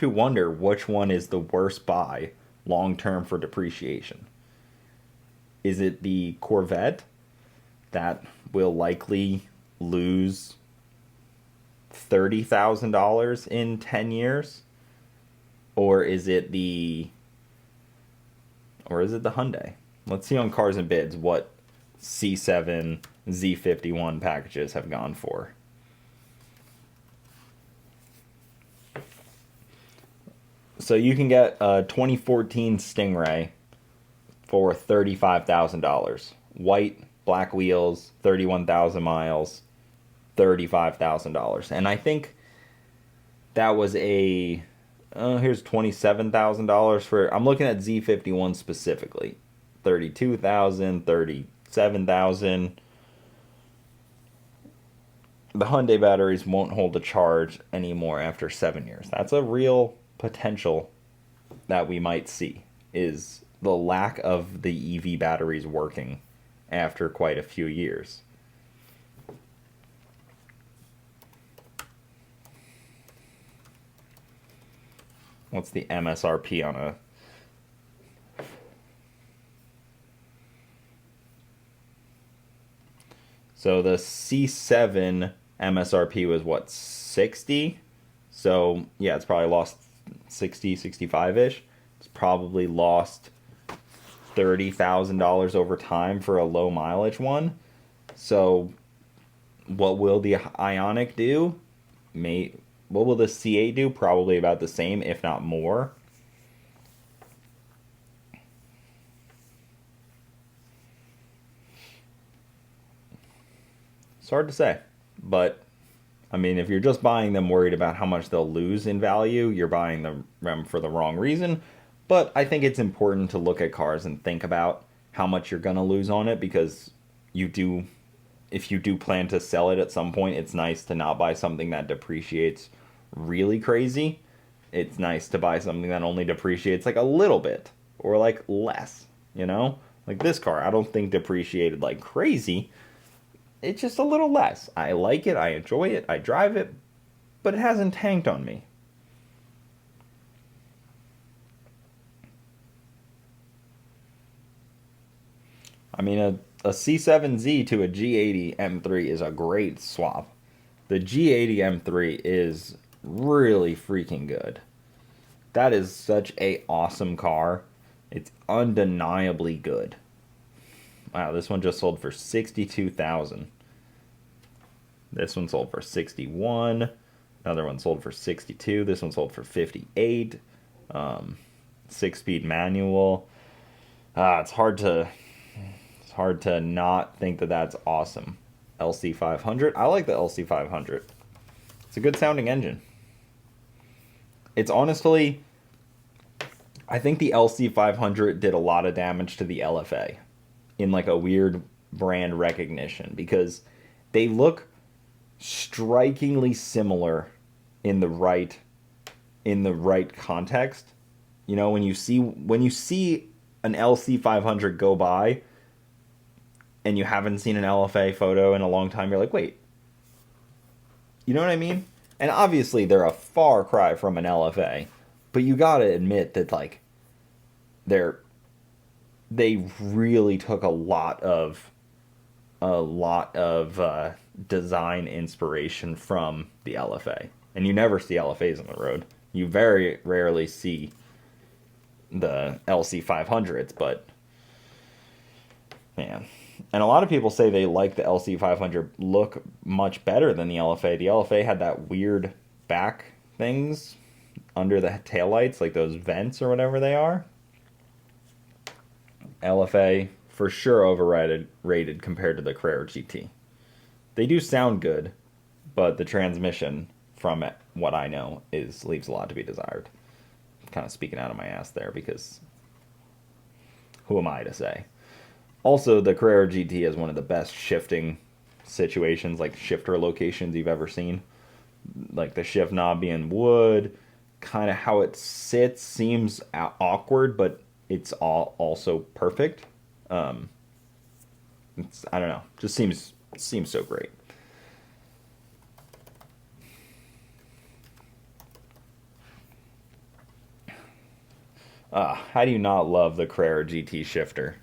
wonder which one is the worst buy long term for depreciation. Is it the Corvette that will likely lose $30,000 in 10 years? Or is it the Hyundai? Let's see on Cars and Bids what C7 Z51 packages have gone for. So you can get a 2014 Stingray for $35,000. White, black wheels, 31,000 miles, $35,000. And I think that was a here's $27,000 for, I'm looking at Z51 specifically. 32,000, 37,000. The Hyundai batteries won't hold a charge anymore after 7 years. That's a real potential that we might see, is the lack of the EV batteries working after quite a few years. What's the MSRP on a... So the C7 MSRP was what, 60? So yeah, it's probably lost 60, 65-ish. It's probably lost $30,000 over time for a low mileage one. So what will the Ioniq do? What will the C8 do? Probably about the same, if not more. It's hard to say. But, I mean, if you're just buying them worried about how much they'll lose in value, you're buying them for the wrong reason. But I think it's important to look at cars and think about how much you're going to lose on it, because if you do plan to sell it at some point, it's nice to not buy something that depreciates really crazy. It's nice to buy something that only depreciates like a little bit or like less, you know? Like this car, I don't think depreciated like crazy. It's just a little less. I like it, I enjoy it, I drive it, but it hasn't tanked on me. I mean, a C7Z to a G80 M3 is a great swap. The G80 M3 is really freaking good. That is such a awesome car. It's undeniably good. Wow, this one just sold for $62,000. This one sold for $61,000. Another one sold for $62,000. This one sold for $58,000. 6-speed manual. It's hard to not think that that's awesome. LC500. I like the LC500. It's a good sounding engine. It's honestly, I think the LC500 did a lot of damage to the LFA in like a weird brand recognition, because they look strikingly similar in the right context. You know, when you see an LC500 go by and you haven't seen an LFA photo in a long time, you're like, wait, you know what I mean? And obviously they're a far cry from an LFA, but you gotta admit that like they really took a lot of design inspiration from the LFA. And you never see LFAs on the road. You very rarely see the LC500s, but man. And a lot of people say they like the LC500 look much better than the LFA. The LFA had that weird back things under the taillights, like those vents or whatever they are. LFA for sure overrated compared to the Carrera GT. They do sound good, but the transmission, from what I know, leaves a lot to be desired. I'm kind of speaking out of my ass there because who am I to say? Also, the Carrera GT has one of the best shifting situations, like shifter locations you've ever seen. Like the shift knob being wood, kind of how it sits seems awkward, but it's also perfect. I don't know, just seems so great. How do you not love the Carrera GT shifter?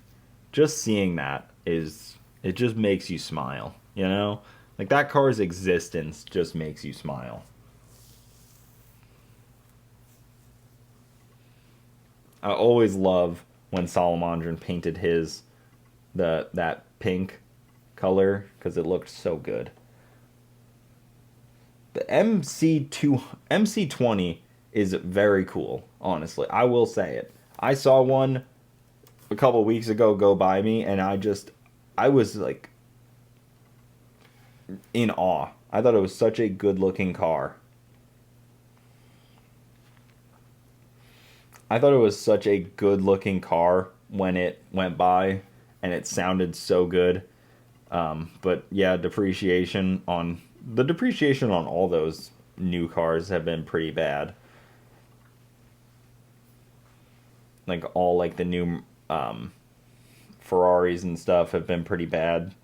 Just seeing that it just makes you smile, you know? Like that car's existence just makes you smile. I always love when Salamandrin painted that pink color because it looked so good. The MC20 is very cool, honestly. I will say it. I saw one a couple weeks ago go by me, and I was like in awe. I thought it was such a good looking car. I thought it was such a good looking car when it went by, and it sounded so good. But yeah, depreciation on all those new cars have been pretty bad. Like all like the new Ferraris and stuff have been pretty bad.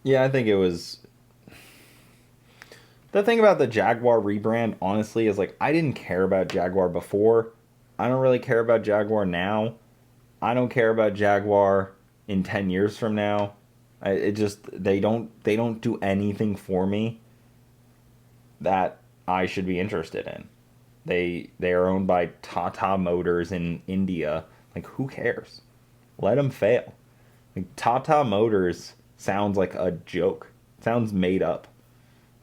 Yeah, I think it was. The thing about the Jaguar rebrand, honestly, is like I didn't care about Jaguar before. I don't really care about Jaguar now. I don't care about Jaguar in 10 years from now. They don't do anything for me that I should be interested in. They are owned by Tata Motors in India. Like who cares? Let them fail. Like Tata Motors sounds like a joke. Sounds made up.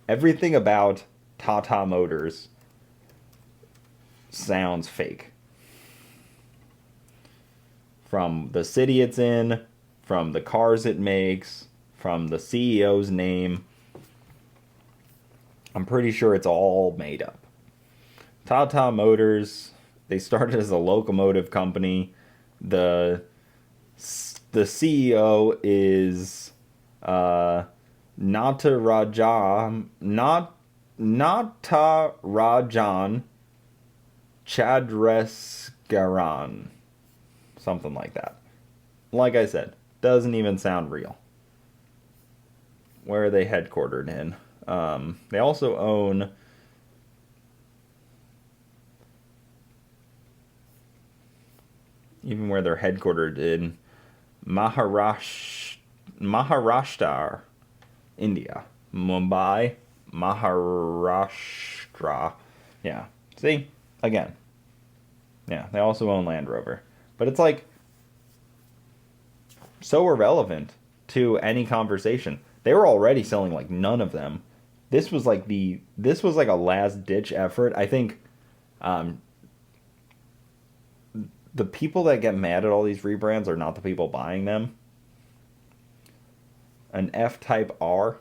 Everything about Tata Motors sounds fake. From the city it's in, from the cars it makes, from the CEO's name. I'm pretty sure it's all made up. Tata Motors, they started as a locomotive company. The CEO is Natarajan Chadrasegaran. Something like that. Like I said, doesn't even sound real. Where are they headquartered in? They also own even where they're headquartered in Maharashtra, India. Mumbai, Maharashtra. Yeah. See? Again. Yeah, they also own Land Rover. But it's like so irrelevant to any conversation. They were already selling like none of them. This was like a last ditch effort. I think the people that get mad at all these rebrands are not the people buying them. An F-Type R.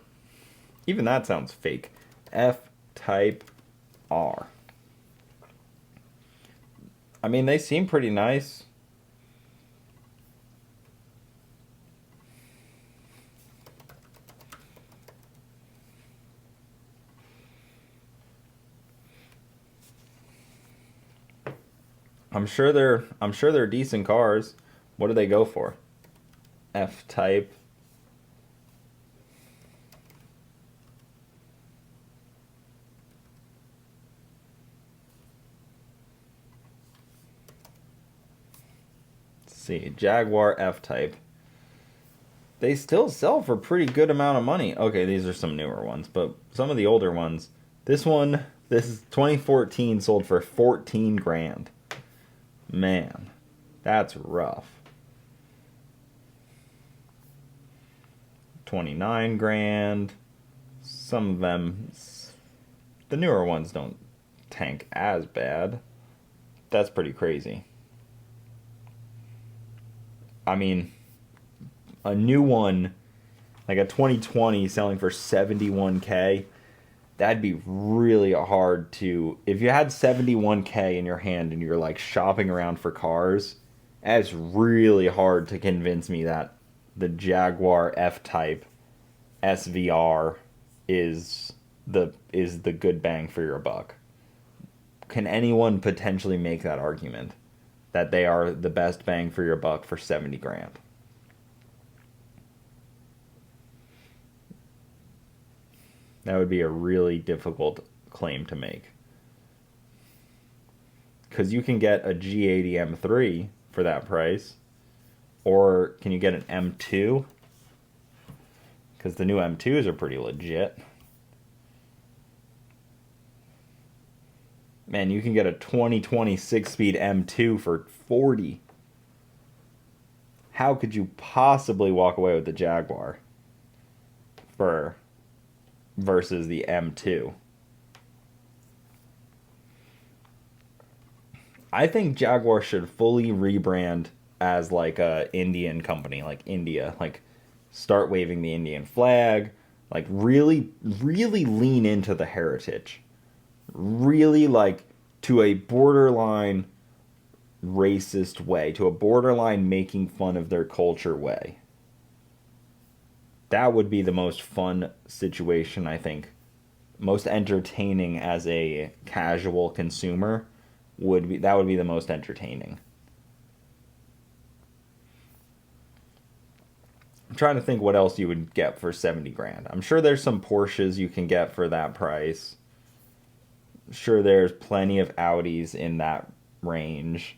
Even that sounds fake. F-Type R. I mean, they seem pretty nice. I'm sure they're decent cars. What do they go for? F-Type. Let's see, Jaguar F-Type. They still sell for pretty good amount of money. Okay, these are some newer ones, but some of the older ones. This is 2014, sold for 14 grand. Man, that's rough. 29 grand. Some of them The newer ones don't tank as bad. That's pretty crazy. I mean, a new one, like a 2020 selling for 71K, that'd be really hard to, if you had 71K in your hand and you're like shopping around for cars, that's really hard to convince me that the Jaguar F-Type SVR is the good bang for your buck. Can anyone potentially make that argument that they are the best bang for your buck for 70 grand? That would be a really difficult claim to make. Because you can get a G80 M3 for that price. Or can you get an M2? Because the new M2s are pretty legit. Man, you can get a 2020 6-speed M2 for 40. How could you possibly walk away with the Jaguar versus the M2? I think Jaguar should fully rebrand as like a Indian company, like India, like start waving the Indian flag, like really lean into the heritage. Really like to a borderline racist way, to a borderline making fun of their culture way. That would be the most fun situation, I think. Most entertaining as a casual consumer would be the most entertaining. I'm trying to think what else you would get for 70 grand. I'm sure there's some Porsches you can get for that price. Sure, there's plenty of Audis in that range.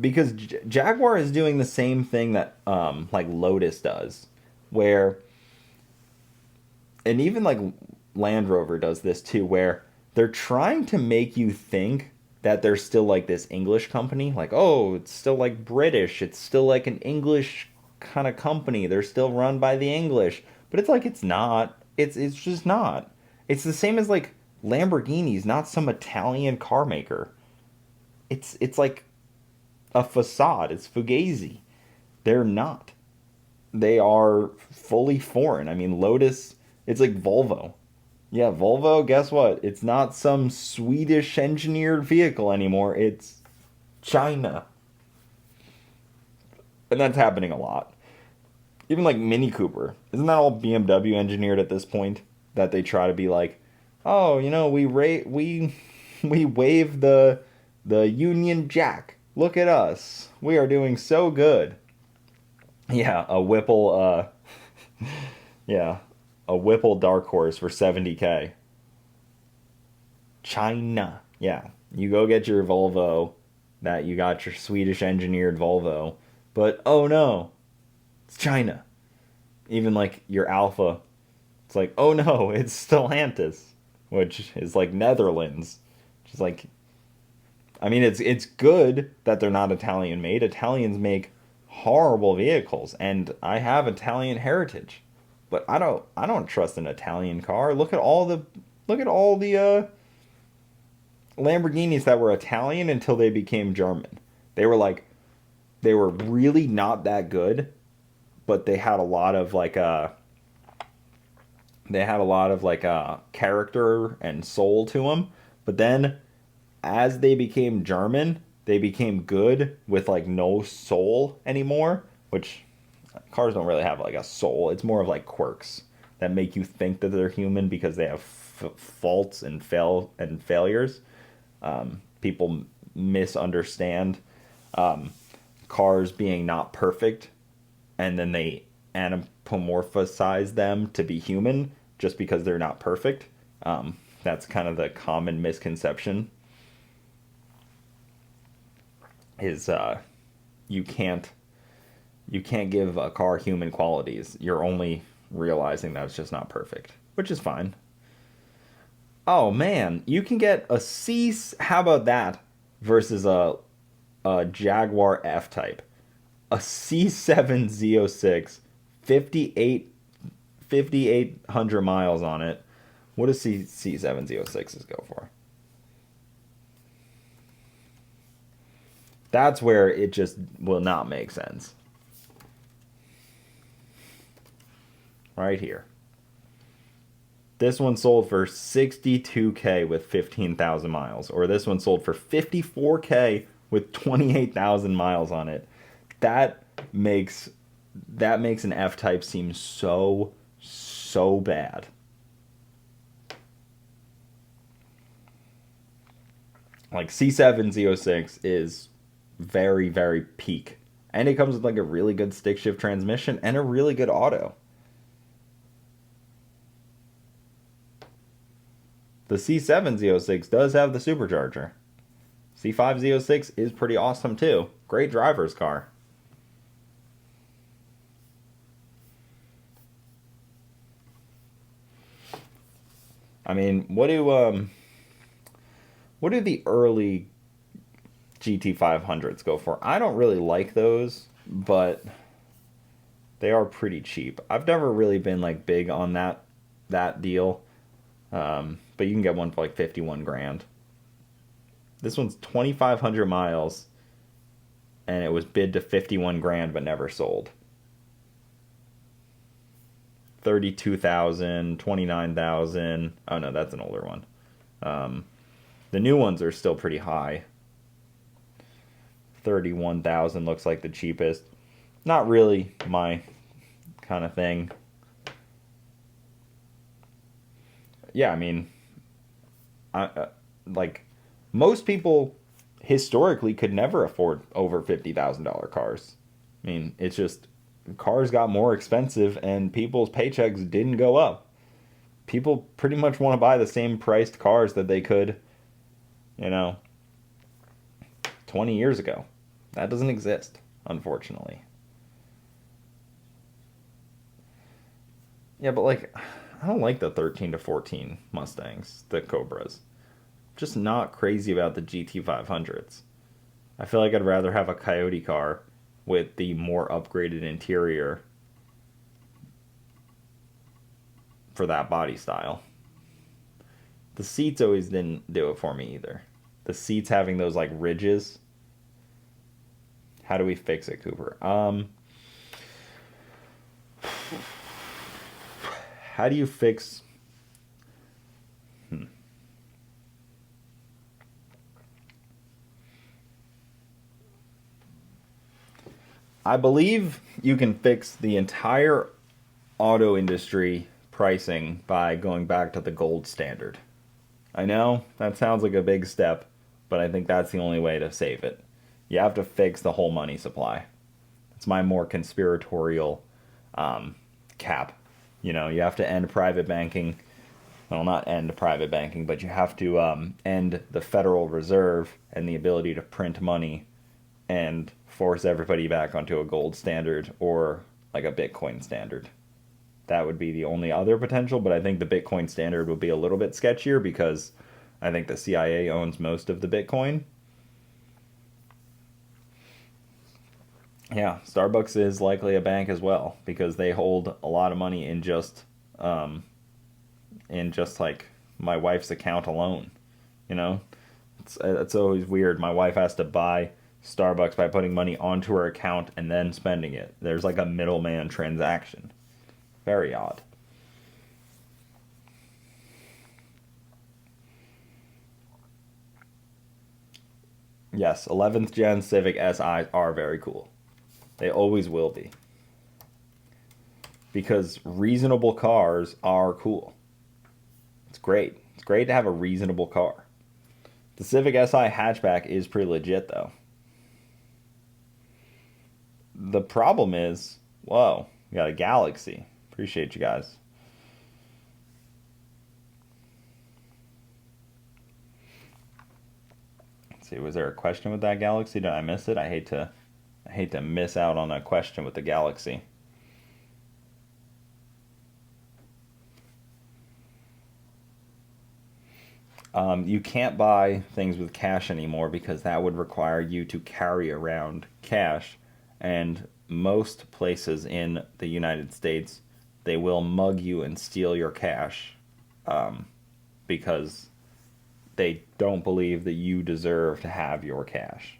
Because Jaguar is doing the same thing that like Lotus does, where, and even like Land Rover does this too, where they're trying to make you think that they're still like this English company, like, oh, it's still like British, it's still like an English kind of company, they're still run by the English, but it's like it's not. It's just not. It's the same as like Lamborghini's not some Italian car maker. It's like a facade. It's Fugazi. They're not. They are fully foreign. I mean, Lotus, it's like Volvo. Yeah, Volvo, guess what? It's not some Swedish engineered vehicle anymore. It's China. And that's happening a lot. Even like Mini Cooper. Isn't that all BMW engineered at this point? That they try to be like, oh, you know, we wave the Union Jack. Look at us. We are doing so good. Yeah, a Whipple yeah, a Whipple Dark Horse for 70K. China. Yeah, you go get your Volvo, that you got your Swedish engineered Volvo, but oh no, it's China. Even like your Alpha, it's like, oh no, it's Stellantis, which is like Netherlands. Just like, I mean, it's good that they're not Italian made. Italians make horrible vehicles, and I have Italian heritage, but I don't trust an Italian car. Look at all the Lamborghinis that were Italian until they became German. They were really not that good, but they had a lot of character and soul to them. But then as they became German, they became good with like no soul anymore, which cars don't really have like a soul. It's more of like quirks that make you think that they're human because they have faults and failures. People misunderstand cars being not perfect, and then they anthropomorphize them to be human just because they're not perfect. That's kind of the common misconception. Is you can't give a car human qualities. You're only realizing that it's just not perfect, which is fine. Oh man, you can get a C. How about that versus a Jaguar F-Type, a C7 Z06 5,800 miles on it. What does C706s go for? That's where it just will not make sense. Right here. This one sold for $62K with 15,000 miles. Or this one sold for $54K with 28,000 miles on it. That makes an F-Type seem so bad. Like C7 Z06 is very, very peak. And it comes with like a really good stick shift transmission and a really good auto. The C7 Z06 does have the supercharger. C5 Z06 is pretty awesome too. Great driver's car. I mean, what do the early GT500s go for? I don't really like those, but they are pretty cheap. I've never really been like big on that deal. But you can get one for like 51 grand. This one's 2,500 miles, and it was bid to 51 grand but never sold. 32,000, 29,000. Oh no, that's an older one. The new ones are still pretty high. 31,000 looks like the cheapest. Not really my kind of thing. Yeah, I mean, like most people historically could never afford over $50,000 cars. I mean, it's just cars got more expensive and people's paychecks didn't go up. People pretty much want to buy the same priced cars that they could, 20 years ago. That doesn't exist, unfortunately. Yeah, but like, I don't like the 13 to 14 Mustangs, the Cobras. Just not crazy about the GT500s. I feel like I'd rather have a Coyote car with the more upgraded interior for that body style. The seats always didn't do it for me either. The seats having those like ridges. How do we fix it, Cooper? How do you fix... I believe you can fix the entire auto industry pricing by going back to the gold standard. I know that sounds like a big step, but I think that's the only way to save it. You have to fix the whole money supply. It's my more conspiratorial cap. You have to end private banking. Well, not end private banking, but you have to end the Federal Reserve and the ability to print money and force everybody back onto a gold standard or like a Bitcoin standard. That would be the only other potential, but I think the Bitcoin standard would be a little bit sketchier because I think the CIA owns most of the Bitcoin. Yeah, Starbucks is likely a bank as well because they hold a lot of money in just like my wife's account alone. It's always weird. My wife has to buy Starbucks by putting money onto her account and then spending it. There's like a middleman transaction. Very odd. Yes, 11th gen Civic SI are very cool. They always will be. Because reasonable cars are cool. It's great. It's great to have a reasonable car. The Civic Si hatchback is pretty legit though. The problem is, whoa, we got a Galaxy. Appreciate you guys. Let's see, was there a question with that Galaxy? Did I miss it? I hate to miss out on a question with the Galaxy. You can't buy things with cash anymore because that would require you to carry around cash. And most places in the United States, they will mug you and steal your cash, because they don't believe that you deserve to have your cash.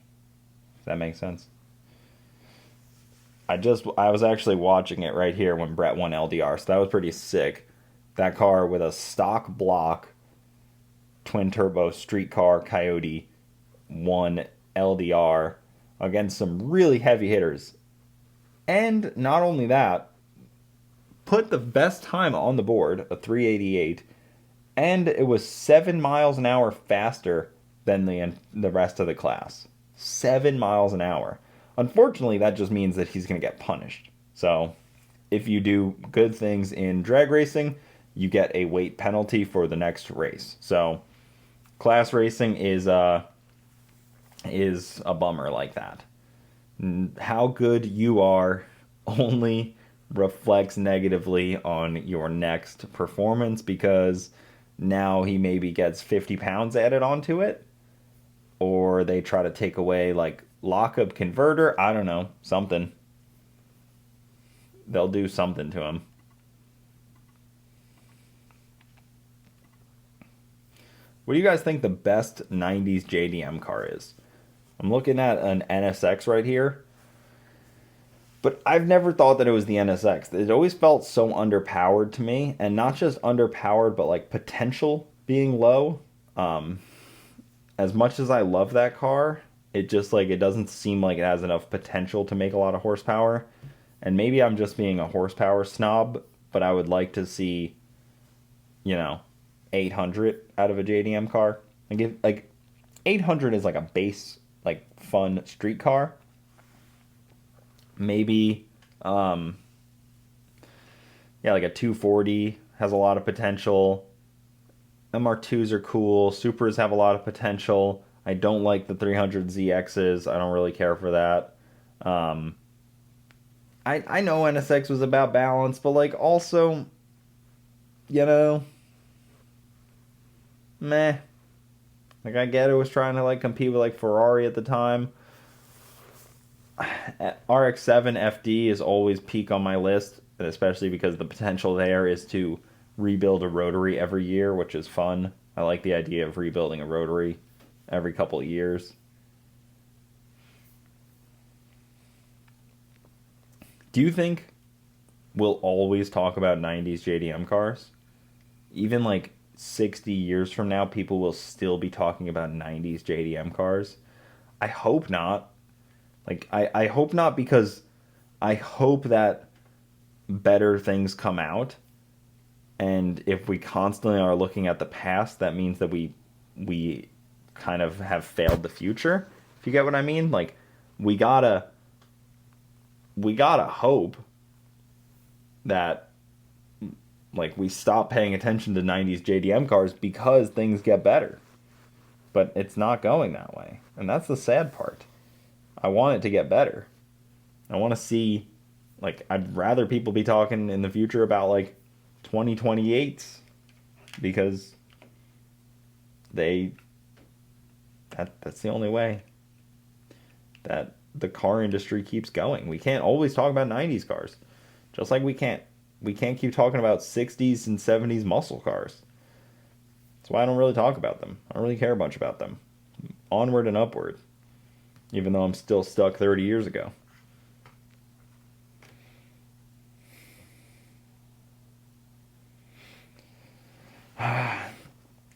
Does that make sense? I was actually watching it right here when Brett won LDR, so that was pretty sick. That car with a stock block twin turbo street car Coyote won LDR against some really heavy hitters. And not only that, put the best time on the board, a 388, and it was 7 miles an hour faster than the rest of the class. 7 miles an hour. Unfortunately, that just means that he's going to get punished. So, if you do good things in drag racing, you get a weight penalty for the next race. So, class racing is a bummer like that. How good you are only reflects negatively on your next performance, because now he maybe gets 50 pounds added onto it, or they try to take away like lockup converter. I don't know, something. They'll do something to him. What do you guys think the best 90s JDM car is? I'm looking at an NSX right here, but I've never thought that it was the NSX. It always felt so underpowered to me, and not just underpowered, but like potential being low. As much as I love that car, it just like, it doesn't seem like it has enough potential to make a lot of horsepower. And maybe I'm just being a horsepower snob, but I would like to see, 800 out of a JDM car. Like 800 is like a base, like fun street car. Maybe, like a 240 has a lot of potential. MR2s are cool. Supras have a lot of potential. I don't like the 300ZXs. I don't really care for that. I know NSX was about balance, but like also, meh. Like, I get it was trying to like compete with like Ferrari at the time. RX-7 FD is always peak on my list, especially because the potential there is to rebuild a rotary every year, which is fun. I like the idea of rebuilding a rotary every couple of years. Do you think we'll always talk about 90s JDM cars? Even like 60 years from now, people will still be talking about 90s JDM cars? I hope not. Like, I hope not, because I hope that better things come out. And if we constantly are looking at the past, that means that we kind of have failed the future. If you get what I mean? Like, we gotta hope that, like, we stop paying attention to 90s JDM cars because things get better. But it's not going that way. And that's the sad part. I want it to get better. I want to see, like, I'd rather people be talking in the future about, like, 2028s, because that's the only way that the car industry keeps going. We can't always talk about 90s cars, just like we can't keep talking about 60s and 70s muscle cars. That's why I don't really talk about them. I don't really care much about them. Onward and upward, even though I'm still stuck 30 years ago.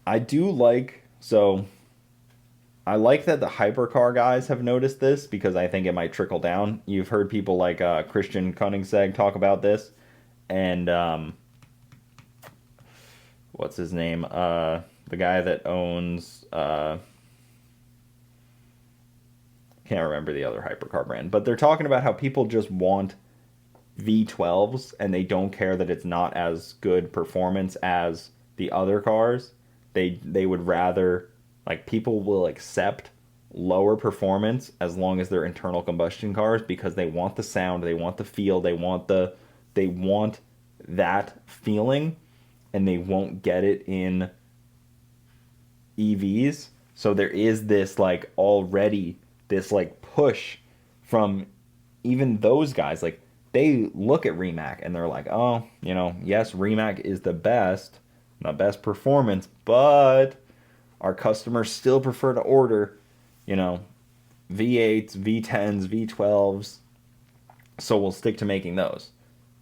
I do like, so I like that the hypercar guys have noticed this, because I think it might trickle down. You've heard people like Christian Koenigsegg talk about this, and what's his name? The guy that owns, can't remember the other hypercar brand, but they're talking about how people just want V12s, and they don't care that it's not as good performance as the other cars. They would rather, like, people will accept lower performance as long as they're internal combustion cars, because they want the sound, they want the feel, they want that feeling, and they won't get it in EVs. So there is this, like, already this, like, push from even those guys, like, they look at Rimac and they're like, oh, yes, Rimac is the best performance, but our customers still prefer to order, you know, V8s, V10s, V12s, so we'll stick to making those,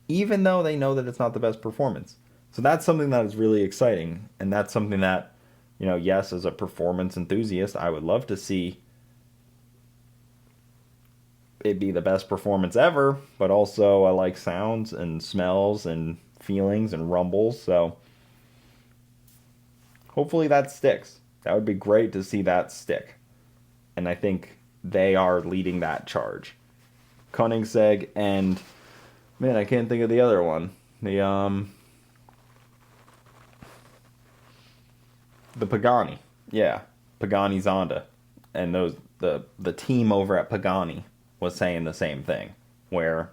even though they know that it's not the best performance. So that's something that is really exciting, and that's something that, yes, as a performance enthusiast, I would love to see it be the best performance ever, but also I like sounds and smells and feelings and rumbles, so hopefully that sticks. That would be great to see that stick. And I think they are leading that charge. Koenigsegg and, man, I can't think of the other one. The Pagani. Yeah, Pagani Zonda. And the team over at Pagani was saying the same thing, where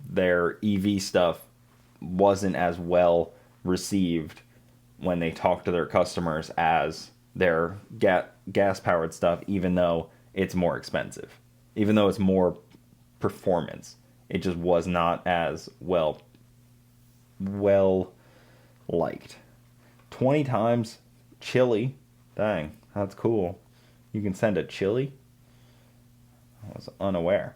their EV stuff wasn't as well received when they talk to their customers as their gas powered stuff, even though it's more expensive, even though it's more performance. It just was not as well liked. 20 times Chile. Dang, that's cool. You can send a Chile? I was unaware.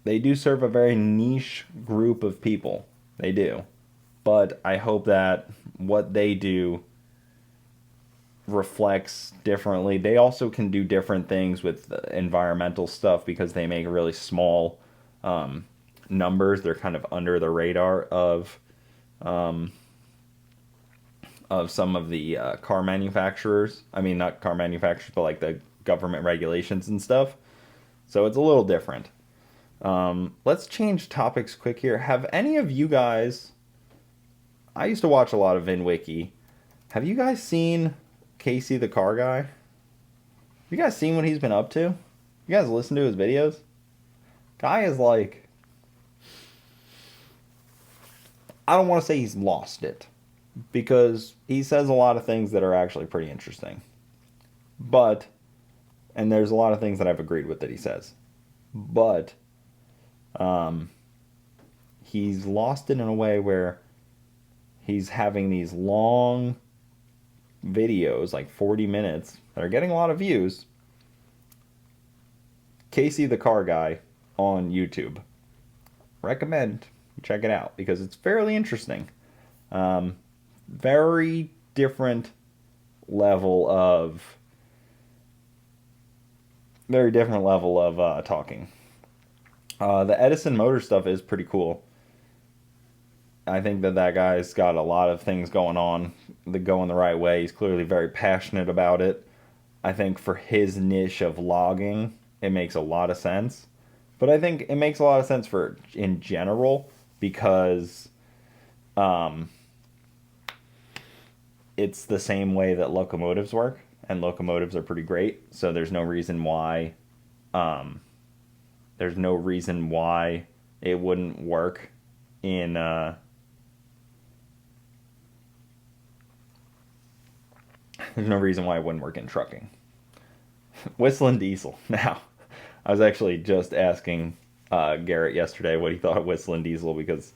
They do serve a very niche group of people. They do. But I hope that what they do reflects differently. They also can do different things with environmental stuff because they make really small numbers. They're kind of under the radar of some of the car manufacturers. I mean, not car manufacturers, but like the government regulations and stuff. So it's a little different. Let's change topics quick here. Have any of you guys... I used to watch a lot of VinWiki. Have you guys seen Casey the car guy? Have you guys seen what he's been up to? You guys listen to his videos? Guy is like... I don't want to say he's lost it, because he says a lot of things that are actually pretty interesting. But, and there's a lot of things that I've agreed with that he says. But, he's lost it in a way where he's having these long videos, like 40 minutes, that are getting a lot of views. Casey the car guy on YouTube. Recommend you check it out because it's fairly interesting. Very different level of talking. The Edison Motor stuff is pretty cool. I think that guy's got a lot of things going on that go in the right way. He's clearly very passionate about it. I think for his niche of logging, it makes a lot of sense. But I think it makes a lot of sense in general because it's the same way that locomotives work, and locomotives are pretty great. So there's no reason why it wouldn't work in there's no reason why it wouldn't work in trucking. Whistling Diesel. Now, I was actually just asking Garrett yesterday what he thought of Whistling Diesel because,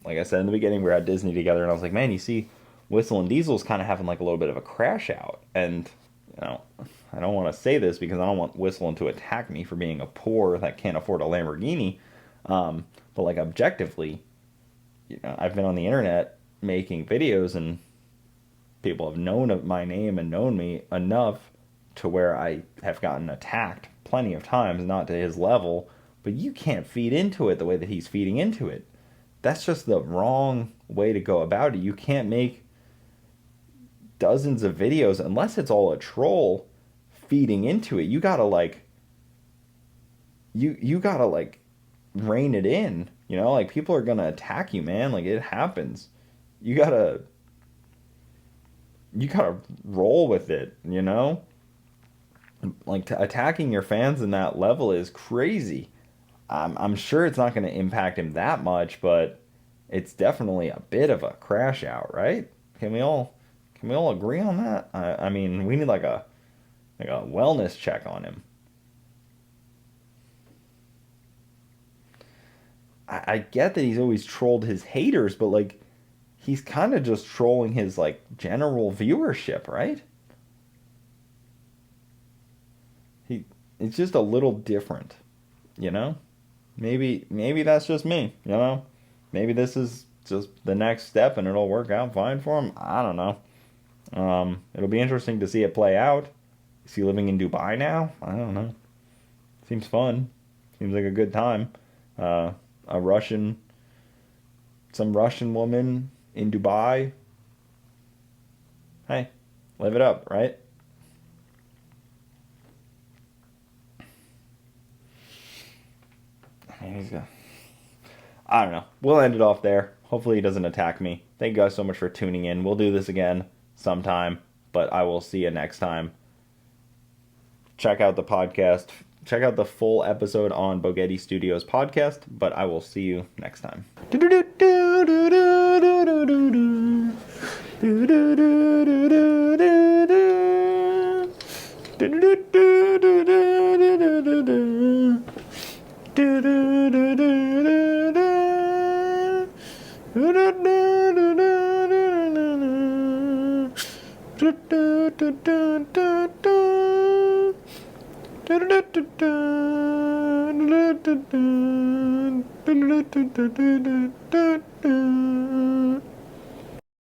like I said in the beginning, we were at Disney together, and I was like, man, you see, Whistling Diesel's kind of having like a little bit of a crash out. And, I don't want to say this because I don't want Whistling to attack me for being a poor that can't afford a Lamborghini. But like objectively, I've been on the internet making videos, and people have known of my name and known me enough to where I have gotten attacked plenty of times, not to his level, but you can't feed into it the way that he's feeding into it. That's just the wrong way to go about it. You can't make dozens of videos unless it's all a troll feeding into it. You gotta rein it in, like people are gonna attack you, man. Like it happens. You gotta roll with it, Like attacking your fans in that level is crazy. I'm sure it's not going to impact him that much, but it's definitely a bit of a crash out, right? Can we all agree on that? I mean, we need like a like a wellness check on him. I get that he's always trolled his haters, but like he's kind of just trolling his like general viewership, right? It's just a little different, you know? Maybe that's just me, you know? Maybe this is just the next step and it'll work out fine for him. I don't know. It'll be interesting to see it play out. Is he living in Dubai now? I don't know. Seems fun. Seems like a good time. Some Russian woman in Dubai. Hey, live it up, right? I don't know. We'll end it off there. Hopefully he doesn't attack me. Thank you guys so much for tuning in. We'll do this again sometime, but I will see you next time. Check out the podcast. Check out the full episode on Bogetti Studios podcast, but I will see you next time.